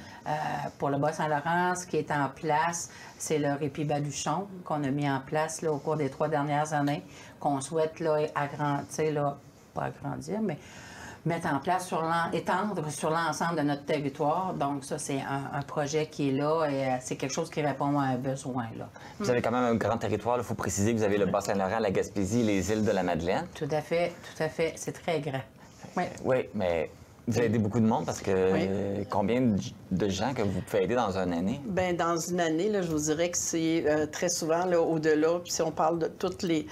Pour le Bas-Saint-Laurent, ce qui est en place, c'est le répit Baluchon qu'on a mis en place là, au cours des 3 dernières années, qu'on souhaite là, agrandir, pas agrandir, mais mettre en place, étendre sur l'ensemble de notre territoire. Donc ça, c'est un projet qui est là et c'est quelque chose qui répond à un besoin. Là. Vous avez quand même un grand territoire. Il faut préciser que vous avez le Bas-Saint-Laurent, la Gaspésie, les îles de la Madeleine. Tout à fait. C'est très grand. Oui, oui, mais vous avez aidé beaucoup de monde parce que combien de gens que vous pouvez aider dans une année? Bien, dans une année, là, je vous dirais que c'est très souvent là, au-delà. Puis si on parle de tous les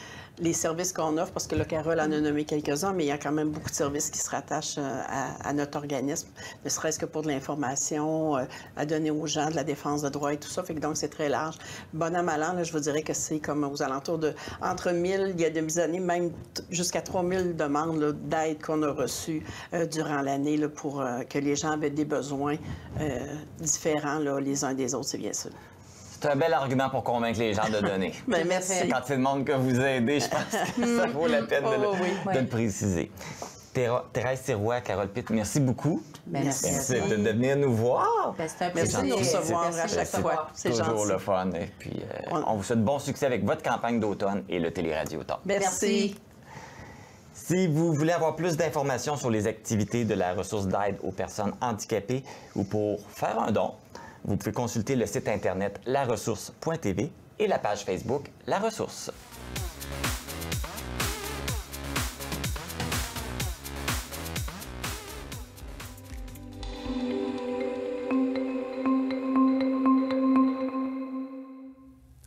services qu'on offre, parce que là, Carole en a nommé quelques-uns, mais il y a quand même beaucoup de services qui se rattachent à notre organisme, ne serait-ce que pour de l'information à donner aux gens, de la défense de droits et tout ça. Fait que donc, c'est très large. Bon an, mal an, là, je vous dirais que c'est comme aux alentours de entre 1000, il y a des années, même jusqu'à 3000 demandes d'aide qu'on a reçues durant l'année pour que les gens avaient des besoins différents là, les uns des autres, c'est bien sûr. C'est un bel argument pour convaincre les gens de donner. Bien, merci. Quand c'est le monde que vous aidez, je pense que ça vaut la peine de le préciser. Thérèse Sirois, Carole Pitt, merci beaucoup. Merci de venir nous voir. C'est un plaisir de nous recevoir à chaque fois. C'est toujours le fun. Et puis, on vous souhaite bon succès avec votre campagne d'automne et le Téléradioton. Merci. Si vous voulez avoir plus d'informations sur les activités de la ressource d'aide aux personnes handicapées ou pour faire un don, vous pouvez consulter le site Internet laressource.tv et la page Facebook La Ressource.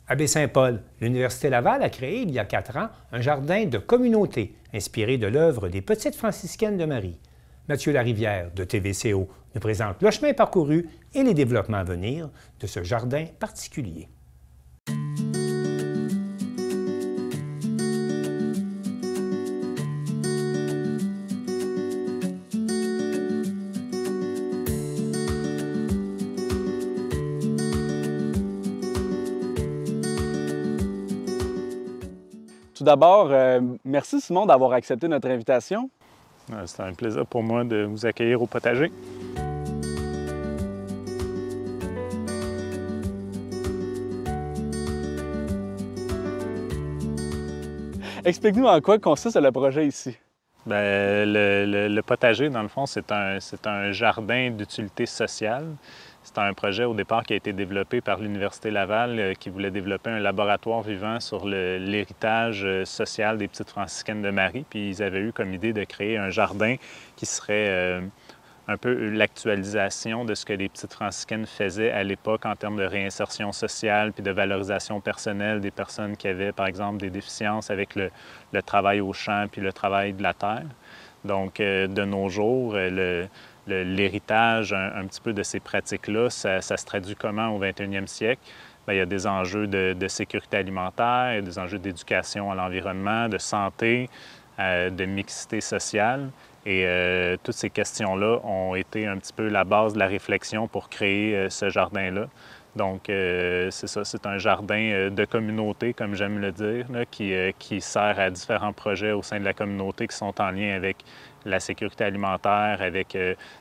À Baie-Saint-Paul, l'Université Laval a créé il y a 4 ans un jardin de communauté inspiré de l'œuvre des Petites franciscaines de Marie. Mathieu Larivière de TVCO nous présente le chemin parcouru et les développements à venir de ce jardin particulier. Tout d'abord, merci Simon d'avoir accepté notre invitation. C'est un plaisir pour moi de vous accueillir au potager. Explique-nous en quoi consiste le projet ici. Bien, le potager, dans le fond, c'est un jardin d'utilité sociale. C'est un projet au départ qui a été développé par l'Université Laval qui voulait développer un laboratoire vivant sur l'héritage social des Petites franciscaines de Marie. Puis ils avaient eu comme idée de créer un jardin qui serait un peu l'actualisation de ce que les Petites franciscaines faisaient à l'époque en termes de réinsertion sociale puis de valorisation personnelle des personnes qui avaient, par exemple, des déficiences avec le travail au champ puis le travail de la terre. Donc, de nos jours, l'héritage un petit peu de ces pratiques-là, ça se traduit comment au 21e siècle? Bien, il y a des enjeux de sécurité alimentaire, il y a des enjeux d'éducation à l'environnement, de santé, de mixité sociale. Et toutes ces questions-là ont été un petit peu la base de la réflexion pour créer ce jardin-là. Donc, c'est ça, c'est un jardin de communauté, comme j'aime le dire, là, qui sert à différents projets au sein de la communauté qui sont en lien avec la sécurité alimentaire, avec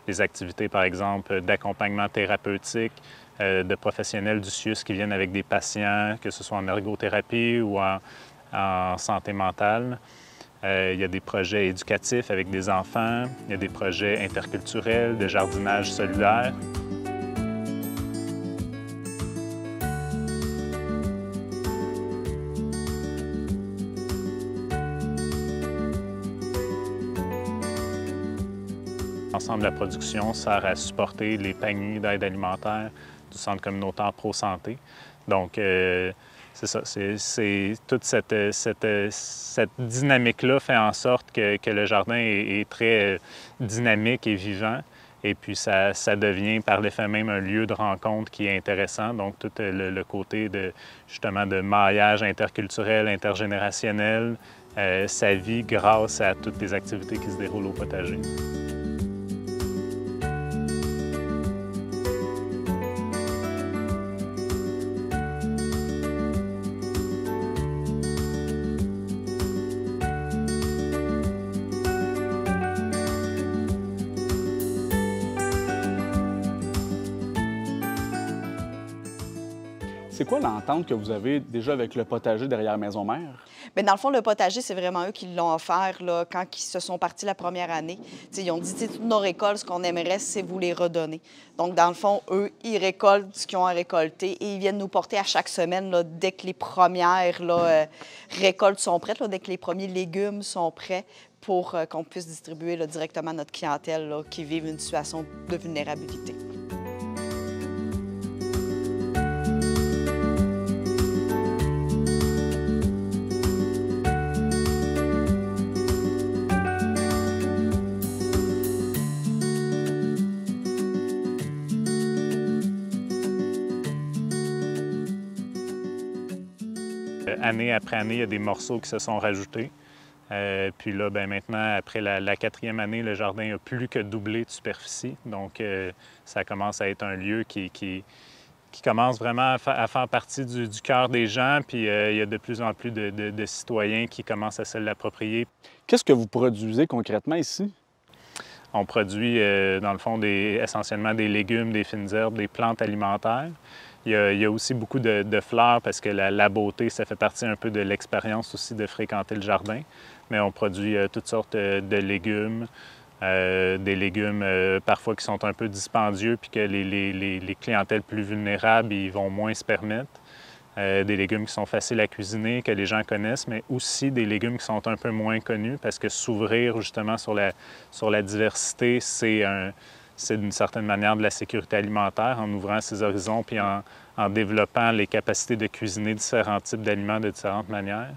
des activités, par exemple, d'accompagnement thérapeutique, de professionnels du CIUS qui viennent avec des patients, que ce soit en ergothérapie ou en santé mentale. Il y a des projets éducatifs avec des enfants, il y a des projets interculturels, de jardinage solidaire. L'ensemble de la production sert à supporter les paniers d'aide alimentaire du Centre communautaire Pro-Santé. Donc, c'est ça, toute cette dynamique-là fait en sorte que le jardin est très dynamique et vivant. Et puis, ça devient par l'effet même un lieu de rencontre qui est intéressant. Donc, tout le côté justement de maillage interculturel, intergénérationnel, ça vit grâce à toutes les activités qui se déroulent au potager. C'est quoi l'entente que vous avez déjà avec le potager derrière Maison-Mère? Bien, dans le fond, le potager, c'est vraiment eux qui l'ont offert là, quand ils se sont partis la première année. T'sais, ils ont dit, toutes nos récoltes, ce qu'on aimerait, c'est vous les redonner. Donc, dans le fond, eux, ils récoltent ce qu'ils ont à récolter et ils viennent nous porter à chaque semaine, là, dès que les premières récoltes sont prêtes, là, dès que les premiers légumes sont prêts, pour qu'on puisse distribuer là, directement à notre clientèle là, qui vit une situation de vulnérabilité. Année après année, il y a des morceaux qui se sont rajoutés. Puis là, bien, maintenant, après la quatrième année, le jardin a plus que doublé de superficie. Donc, ça commence à être un lieu qui commence vraiment à faire partie du cœur des gens. Puis il y a de plus en plus de citoyens qui commencent à se l'approprier. Qu'est-ce que vous produisez concrètement ici? On produit, dans le fond, essentiellement des légumes, des fines herbes, des plantes alimentaires. Il y a aussi beaucoup de fleurs parce que la beauté, ça fait partie un peu de l'expérience aussi de fréquenter le jardin. Mais on produit toutes sortes de légumes, des légumes parfois qui sont un peu dispendieux puis que les clientèles plus vulnérables, ils vont moins se permettre. Des légumes qui sont faciles à cuisiner, que les gens connaissent, mais aussi des légumes qui sont un peu moins connus parce que s'ouvrir justement sur la diversité, c'est d'une certaine manière de la sécurité alimentaire en ouvrant ses horizons puis en développant les capacités de cuisiner différents types d'aliments de différentes manières.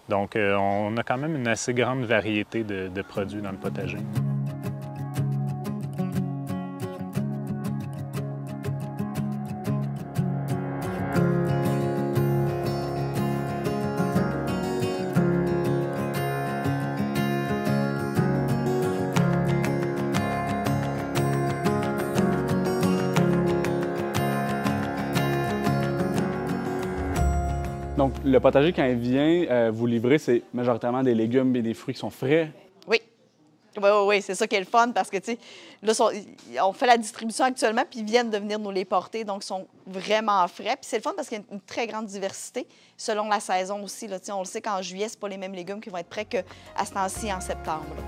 Donc, on a quand même une assez grande variété de produits dans le potager. Donc, le potager, quand il vient vous livrer, c'est majoritairement des légumes et des fruits qui sont frais. Oui. Oui, c'est ça qui est le fun parce que, tu sais, là, on fait la distribution actuellement puis ils viennent de venir nous les porter, donc ils sont vraiment frais. Puis c'est le fun parce qu'il y a une très grande diversité selon la saison aussi. Là, on le sait qu'en juillet, c'est pas les mêmes légumes qui vont être prêts qu'à ce temps-ci en septembre. Là.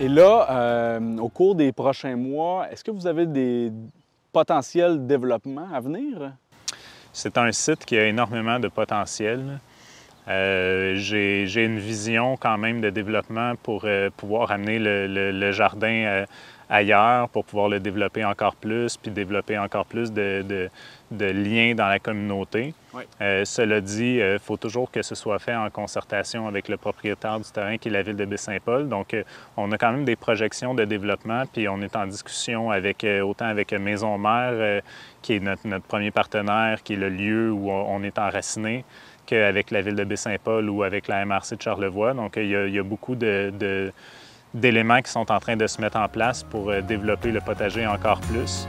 Et là, au cours des prochains mois, est-ce que vous avez des potentiels développements à venir? C'est un site qui a énormément de potentiel. J'ai une vision quand même de développement pour pouvoir amener le jardin ailleurs, pour pouvoir le développer encore plus, puis développer encore plus de liens dans la communauté. Oui. Cela dit, il faut toujours que ce soit fait en concertation avec le propriétaire du terrain qui est la ville de Baie-Saint-Paul. Donc, on a quand même des projections de développement, puis on est en discussion autant avec Maison-Mère, qui est notre premier partenaire, qui est le lieu où on est enraciné, qu'avec la ville de Baie-Saint-Paul ou avec la MRC de Charlevoix. Donc, il y a beaucoup d'éléments qui sont en train de se mettre en place pour développer le potager encore plus.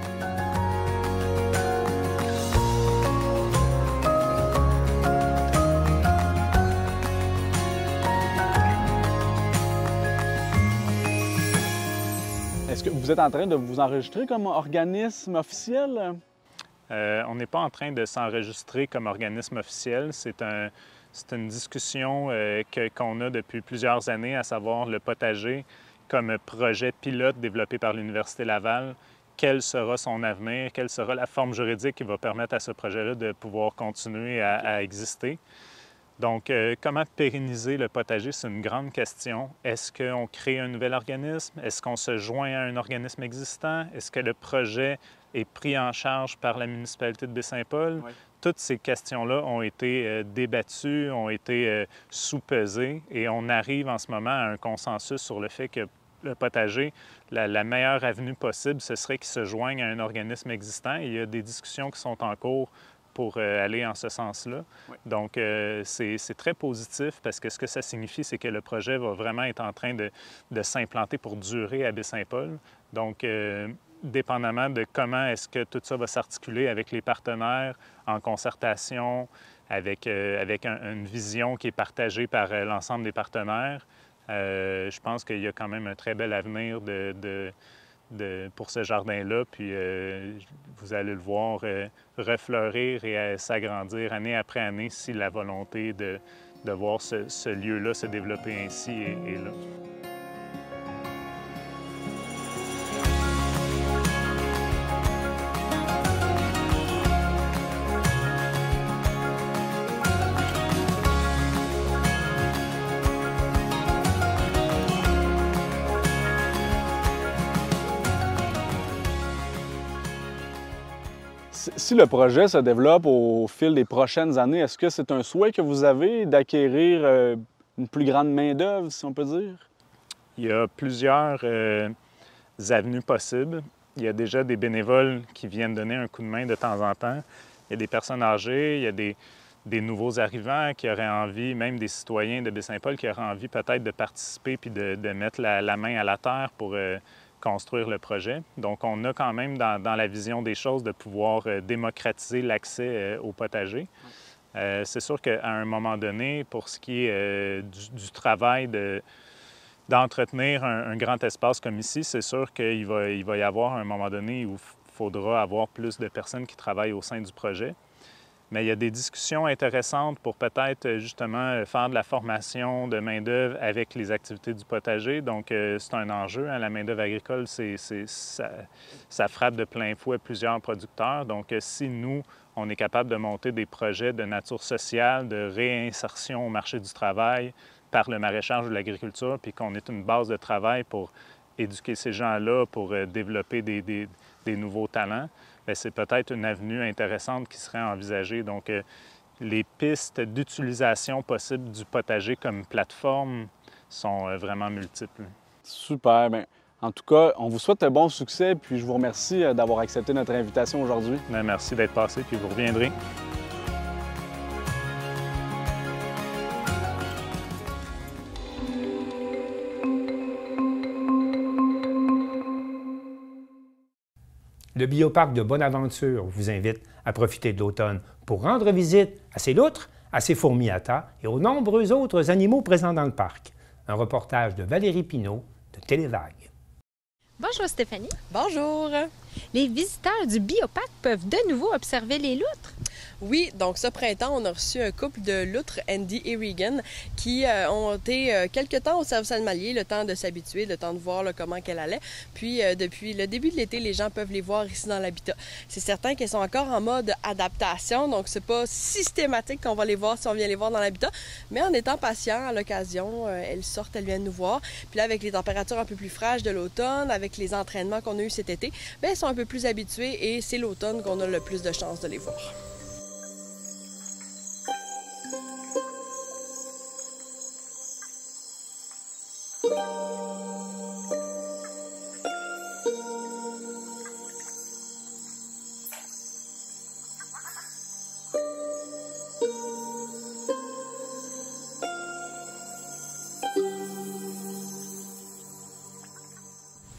Est-ce que vous êtes en train de vous enregistrer comme organisme officiel? On n'est pas en train de s'enregistrer comme organisme officiel. C'est une discussion qu'on a depuis plusieurs années, à savoir le potager comme projet pilote développé par l'Université Laval quel sera son avenir, quelle sera la forme juridique qui va permettre à ce projet-là de pouvoir continuer à exister. Donc, comment pérenniser le potager, c'est une grande question. Est-ce qu'on crée un nouvel organisme? Est-ce qu'on se joint à un organisme existant? Est-ce que le projet est pris en charge par la municipalité de Baie-Saint-Paul? Oui. Toutes ces questions-là ont été débattues, ont été sous-pesées et on arrive en ce moment à un consensus sur le fait que le potager, la meilleure avenue possible, ce serait qu'il se joigne à un organisme existant. Et il y a des discussions qui sont en cours pour aller en ce sens-là. Oui. Donc, c'est très positif parce que ce que ça signifie, c'est que le projet va vraiment être en train de s'implanter pour durer à Baie-Saint-Paul. Donc, dépendamment de comment est-ce que tout ça va s'articuler avec les partenaires, en concertation, avec une vision qui est partagée par l'ensemble des partenaires, je pense qu'il y a quand même un très bel avenir pour ce jardin-là, puis vous allez le voir refleurir et s'agrandir année après année si la volonté de voir ce lieu-là se développer ainsi est là. Si le projet se développe au fil des prochaines années, est-ce que c'est un souhait que vous avez d'acquérir une plus grande main-d'œuvre, si on peut dire? Il y a plusieurs avenues possibles. Il y a déjà des bénévoles qui viennent donner un coup de main de temps en temps. Il y a des personnes âgées, il y a des nouveaux arrivants qui auraient envie, même des citoyens de Baie-Saint-Paul qui auraient envie peut-être de participer puis de mettre la main à la terre pour construire le projet. Donc, on a quand même dans la vision des choses de pouvoir démocratiser l'accès au potager. C'est sûr qu'à un moment donné, pour ce qui est du travail d'entretenir un grand espace comme ici, c'est sûr qu'il va y avoir un moment donné où il faudra avoir plus de personnes qui travaillent au sein du projet. Mais il y a des discussions intéressantes pour peut-être justement faire de la formation de main-d'œuvre avec les activités du potager. Donc, c'est un enjeu. Hein? La main-d'œuvre agricole, ça frappe de plein fouet plusieurs producteurs. Donc, si nous, on est capable de monter des projets de nature sociale, de réinsertion au marché du travail par le maraîchage ou l'agriculture, puis qu'on est une base de travail pour éduquer ces gens-là, pour développer des nouveaux talents, bien, c'est peut-être une avenue intéressante qui serait envisagée. Donc, les pistes d'utilisation possibles du potager comme plateforme sont vraiment multiples. Super. Bien, en tout cas, on vous souhaite un bon succès, puis je vous remercie d'avoir accepté notre invitation aujourd'hui. Bien, merci d'être passé, puis vous reviendrez. Le bioparc de Bonaventure vous invite à profiter de l'automne pour rendre visite à ses loutres, à ses fourmis à tas et aux nombreux autres animaux présents dans le parc. Un reportage de Valérie Pinault de Télévague. Bonjour Stéphanie. Bonjour. Les visiteurs du bioparc peuvent de nouveau observer les loutres. Oui, donc ce printemps, on a reçu un couple de loutres, Andy et Regan, qui ont été quelque temps au service animalier, le temps de s'habituer, le temps de voir comment qu'elle allait. Puis depuis le début de l'été, les gens peuvent les voir ici dans l'habitat. C'est certain qu'elles sont encore en mode adaptation, donc c'est pas systématique qu'on va les voir si on vient les voir dans l'habitat, mais en étant patient, à l'occasion, elles sortent, elles viennent nous voir. Puis là, avec les températures un peu plus fraîches de l'automne, avec les entraînements qu'on a eus cet été, bien, elles sont un peu plus habituées et c'est l'automne qu'on a le plus de chances de les voir.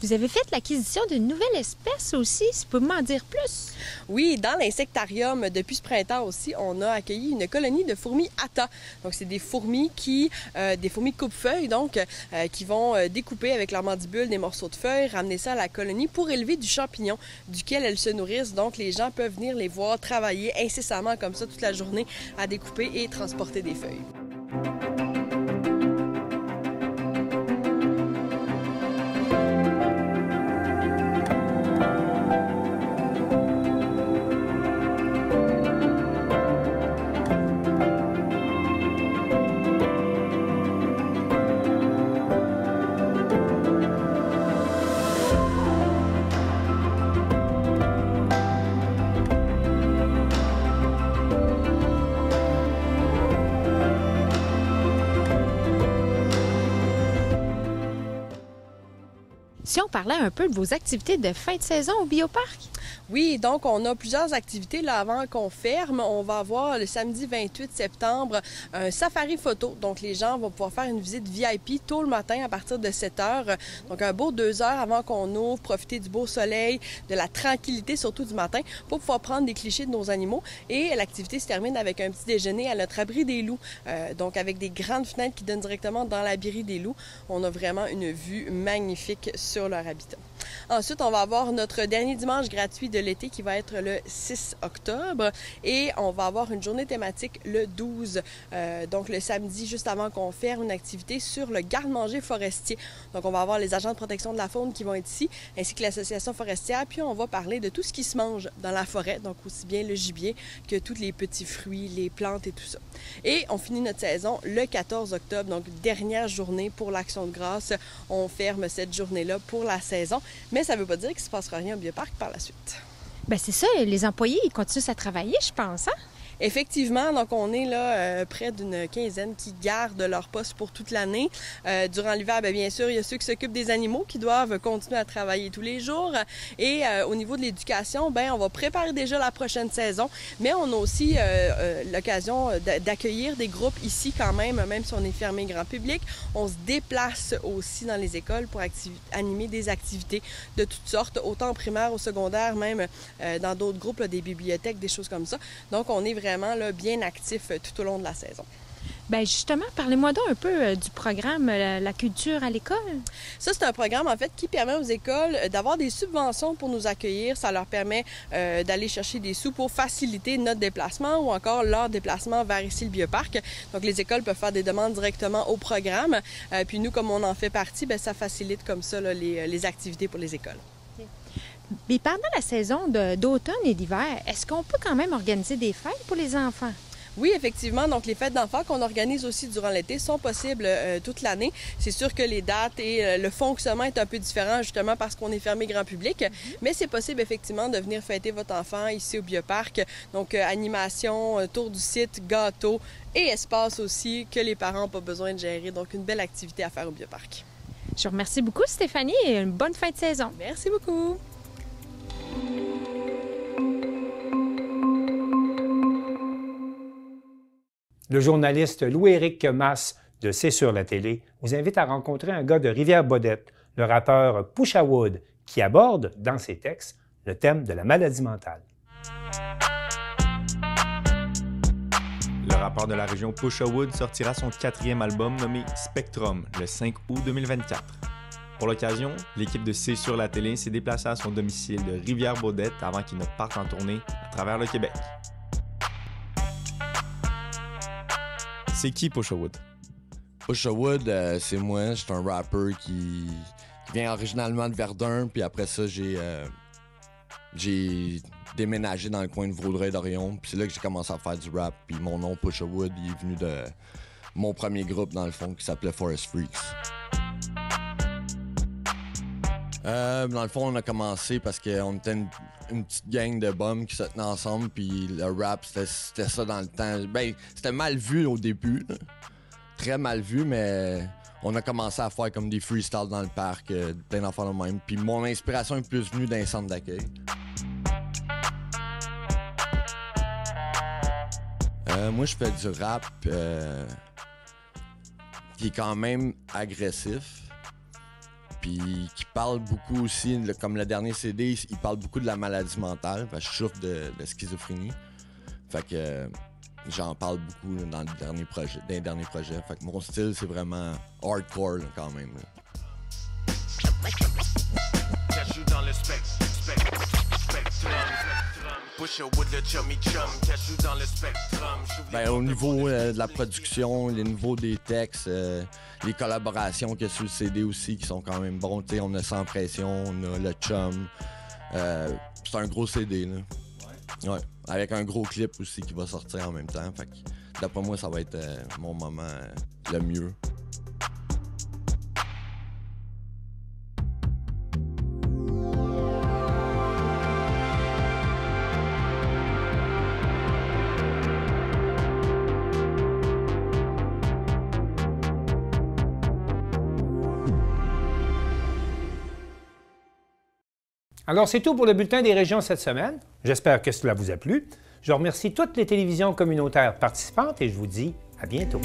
Vous avez fait l'acquisition d'une nouvelle espèce aussi, si vous pouvez m'en dire plus? Oui, dans l'insectarium, depuis ce printemps aussi, on a accueilli une colonie de fourmis atta. Donc, c'est des fourmis des fourmis coupe-feuilles, donc, qui vont découper avec leur mandibule des morceaux de feuilles, ramener ça à la colonie pour élever du champignon duquel elles se nourrissent. Donc, les gens peuvent venir les voir travailler incessamment comme ça toute la journée à découper et transporter des feuilles. Si on parlait un peu de vos activités de fin de saison au Bioparc? Oui, donc on a plusieurs activités là avant qu'on ferme. On va avoir le samedi 28 septembre un safari photo. Donc les gens vont pouvoir faire une visite VIP tôt le matin à partir de 7 heures. Donc un beau 2 heures avant qu'on ouvre, profiter du beau soleil, de la tranquillité surtout du matin pour pouvoir prendre des clichés de nos animaux. Et l'activité se termine avec un petit déjeuner à notre abri des loups. Donc avec des grandes fenêtres qui donnent directement dans l'abri des loups. On a vraiment une vue magnifique sur leur habitat. Ensuite, on va avoir notre dernier dimanche gratuit de l'été qui va être le 6 octobre et on va avoir une journée thématique le 12, donc le samedi, juste avant qu'on ferme, une activité sur le garde-manger forestier. Donc, on va avoir les agents de protection de la faune qui vont être ici, ainsi que l'association forestière, puis on va parler de tout ce qui se mange dans la forêt, donc aussi bien le gibier que tous les petits fruits, les plantes et tout ça. Et on finit notre saison le 14 octobre, donc dernière journée pour l'Action de grâce. On ferme cette journée-là pour la saison. Mais ça ne veut pas dire qu'il ne se passera rien au Bioparc par la suite. Bien, c'est ça, les employés, ils continuent à travailler, je pense, hein? Effectivement, donc on est là près d'une quinzaine qui gardent leur poste pour toute l'année. Durant l'hiver, bien sûr, il y a ceux qui s'occupent des animaux qui doivent continuer à travailler tous les jours. Et au niveau de l'éducation, on va préparer déjà la prochaine saison, mais on a aussi l'occasion d'accueillir des groupes ici quand même si on est fermé grand public. On se déplace aussi dans les écoles pour animer des activités de toutes sortes, autant en primaire, au secondaire, même dans d'autres groupes, là, des bibliothèques, des choses comme ça. Donc, on est vraiment là, bien actif tout au long de la saison. Bien, justement, parlez-moi donc un peu du programme La culture à l'école. Ça, c'est un programme, en fait, qui permet aux écoles d'avoir des subventions pour nous accueillir. Ça leur permet d'aller chercher des sous pour faciliter notre déplacement ou encore leur déplacement vers ici, le Bioparc. Donc, les écoles peuvent faire des demandes directement au programme. Puis nous, comme on en fait partie, ça facilite comme ça là, les activités pour les écoles. Mais pendant la saison d'automne et d'hiver, est-ce qu'on peut quand même organiser des fêtes pour les enfants? Oui, effectivement. Donc, les fêtes d'enfants qu'on organise aussi durant l'été sont possibles toute l'année. C'est sûr que les dates et le fonctionnement est un peu différent justement parce qu'on est fermé grand public. Mais c'est possible effectivement de venir fêter votre enfant ici au Bioparc. Donc, animation, tour du site, gâteau et espace aussi que les parents n'ont pas besoin de gérer. Donc, une belle activité à faire au Bioparc. Je vous remercie beaucoup, Stéphanie, et une bonne fin de saison. Merci beaucoup. Le journaliste Louis-Éric Masse de C'est sur la télé vous invite à rencontrer un gars de Rivière-Baudette, le rappeur Pusha Wood, qui aborde dans ses textes le thème de la maladie mentale. Le rappeur de la région Pusha Wood sortira son 4e album nommé Spectrum le 5 août 2024. Pour l'occasion, l'équipe de C'est sur la télé s'est déplacée à son domicile de Rivière-Baudette avant qu'il ne parte en tournée à travers le Québec. C'est qui Pusha Wood? Pusha Wood, c'est moi. Je suis un rappeur qui vient originalement de Verdun, puis après ça, j'ai déménagé dans le coin de Vaudreuil-Dorion, puis c'est là que j'ai commencé à faire du rap, puis mon nom Pusha Wood, il est venu de mon premier groupe, dans le fond, qui s'appelait Forest Freaks. Dans le fond, on a commencé parce qu'on était une petite gang de bums qui se tenaient ensemble, puis le rap, c'était ça dans le temps. C'était mal vu au début, là. Très mal vu, mais on a commencé à faire comme des freestyles dans le parc, plein d'enfants de même. Puis mon inspiration est plus venue d'un centre d'accueil. Moi, je fais du rap qui est quand même agressif. Puis qui parle beaucoup aussi, comme le dernier CD, il parle beaucoup de la maladie mentale, parce que je souffre de schizophrénie. Fait que j'en parle beaucoup dans les derniers projets. Fait que mon style, c'est vraiment hardcore là, quand même. Au niveau de la production, au niveau des textes, les collaborations qu'il y a sur le CD aussi qui sont quand même bons. T'sais, on a Sans Pression, on a Le Chum. C'est un gros CD, là. Ouais. Avec un gros clip aussi qui va sortir en même temps. Fait que, d'après moi, ça va être mon moment le mieux. Alors, c'est tout pour le bulletin des régions cette semaine. J'espère que cela vous a plu. Je remercie toutes les télévisions communautaires participantes et je vous dis à bientôt.